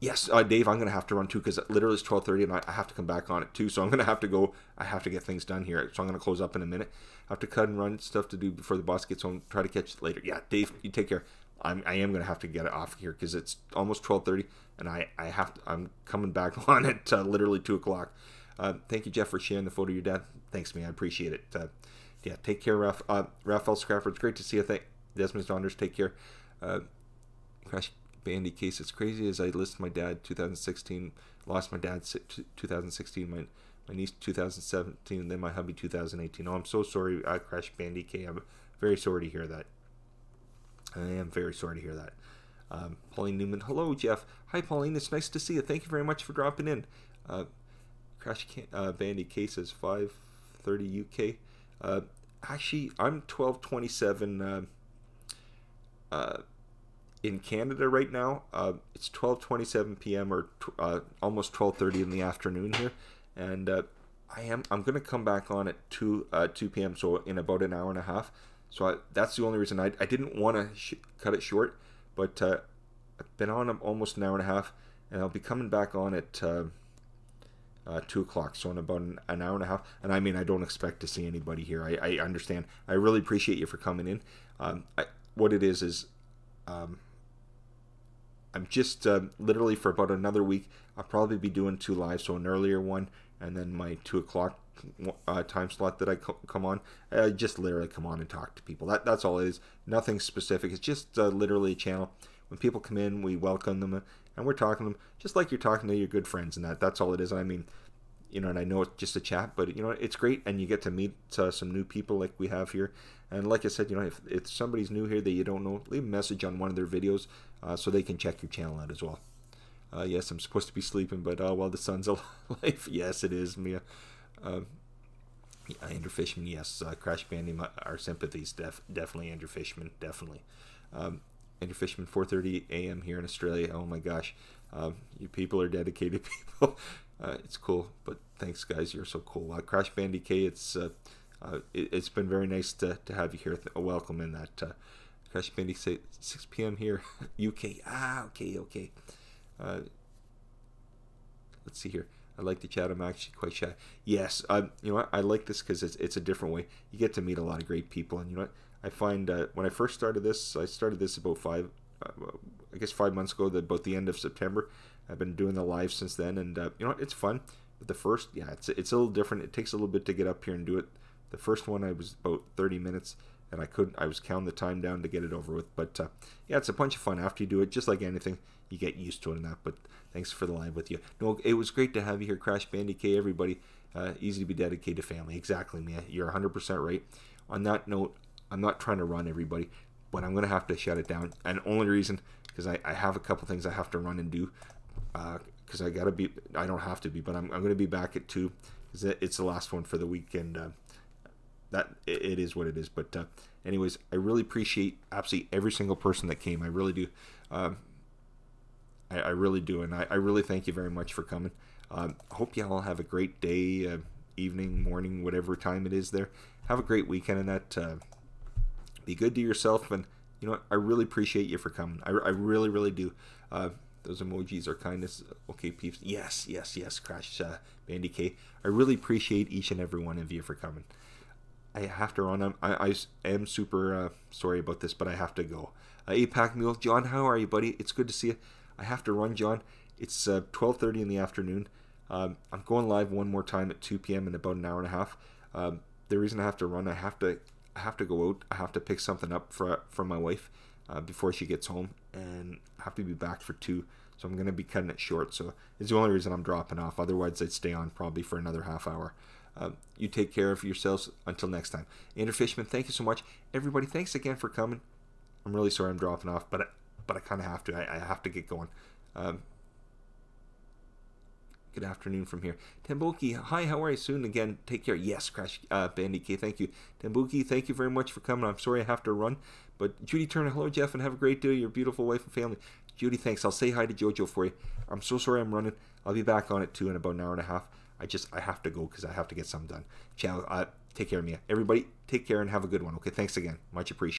Yes, Dave, I'm going to have to run too because literally it's 12:30 and I have to come back on it too. So I'm going to have to go. I have to get things done here. So I'm going to close up in a minute. I have to cut and run stuff to do before the boss gets home. Try to catch it later. Yeah, Dave, you take care. I am going to have to get it off here because it's almost 12:30 and I'm coming back on at literally 2 o'clock. Thank you, Jeff, for sharing the photo of your dad. Thanks, man. I appreciate it. yeah, take care, Raphael Scrapper. It's great to see you. Desmond's Donners, take care. Crash Bandy case. It's crazy as I list my dad 2016, lost my dad 2016, my niece 2017, and then my hubby 2018. Oh, I'm so sorry, Crash Bandy K. I'm very sorry to hear that. I am very sorry to hear that. Pauline Newman. Hello, Jeff. Hi, Pauline. It's nice to see you. Thank you very much for dropping in. Crash Bandy case is 5:30 UK. Actually, I'm 12:27 in Canada right now. It's 12:27 p.m. or almost 12:30 in the afternoon here, and I'm gonna come back on at 2 p.m. So in about an hour and a half. So that's the only reason I didn't want to cut it short, but I've been on almost an hour and a half, and I'll be coming back on at 2 o'clock. So in about an hour and a half. And I mean, I don't expect to see anybody here. I understand. I really appreciate you for coming in. What it is I'm just literally for about another week, I'll probably be doing 2 lives, so an earlier one, and then my 2 o'clock time slot that I come on. Just literally come on and talk to people. That's all it is. Nothing specific. It's just literally a channel. When people come in, we welcome them, and we're talking to them just like you're talking to your good friends, and that's all it is. And I mean, you know, and I know it's just a chat, but you know, it's great, and you get to meet some new people like we have here. And like I said, you know, if somebody's new here that you don't know, leave a message on one of their videos so they can check your channel out as well. Yes, I'm supposed to be sleeping, but while the sun's alive, yes, it is, Mia. Andrew Fishman, yes. Crash Bandy, our sympathies, definitely Andrew Fishman, definitely. Andrew Fishman, 4:30 a.m. here in Australia. Oh my gosh, you people are dedicated people. It's cool, but thanks, guys. You're so cool. Crash Bandy K, it's been very nice to have you here. Welcome in that. Crash Bandy, say 6 p.m. here, UK. Okay. Let's see here. I like to chat. I'm actually quite shy. Yes, you know what? I like this because it's a different way. You get to meet a lot of great people, and you know what? I find when I first started this, about 5 months ago, about the end of September. I've been doing the live since then, and you know what? It's fun. But the first, yeah, it's a little different. It takes a little bit to get up here and do it. The first one I was about 30 minutes, and I was counting the time down to get it over with. But yeah, it's a bunch of fun after you do it. Just like anything, you get used to it and that. But thanks for the live with you. No, it was great to have you here, Crash Bandy K. Everybody, easy to be dedicated to family. Exactly, Mia. You're 100% right. On that note, I'm not trying to run everybody, but I'm going to have to shut it down. And only reason, because I have a couple things I have to run and do, because I don't have to be, but I'm going to be back at 2, because it's the last one for the weekend. That it is what it is. But anyways, I really appreciate absolutely every single person that came. I really do. I really do, and I really thank you very much for coming. I hope you all have a great day, evening, morning, whatever time it is there. Have a great weekend, and that be good to yourself. And you know what? I really appreciate you for coming. I really, really do. Those emojis are kindness. Okay, peeps. Yes, Crash Bandy K. I really appreciate each and every one of you for coming. I have to run. I am super sorry about this, but I have to go. APAC Mule, John, how are you, buddy? It's good to see you. I have to run, John. It's 12:30 in the afternoon. I'm going live one more time at 2 p.m. in about an hour and a half. The reason I have to run, I have to go out. I have to pick something up from my wife before she gets home, and I have to be back for 2. So I'm going to be cutting it short. So it's the only reason I'm dropping off. Otherwise, I'd stay on probably for another half hour. You take care of yourselves until next time. Andrew Fishman, thank you so much. Everybody, thanks again for coming. I'm really sorry I'm dropping off, but I kind of have to. I have to get going. Good afternoon from here. Tambuki, hi, how are you? Soon again. Take care. Yes, Crash Bandy K, thank you. Tambuki, thank you very much for coming. I'm sorry I have to run. But Judy Turner, hello, Jeff, and have a great day. Your beautiful wife and family. Judy, thanks. I'll say hi to Jojo for you. I'm so sorry I'm running. I'll be back on at 2 in about an hour and a half. I have to go because I have to get something done. Ciao. Take care of me. Everybody, take care and have a good one. Okay, thanks again. Much appreciated.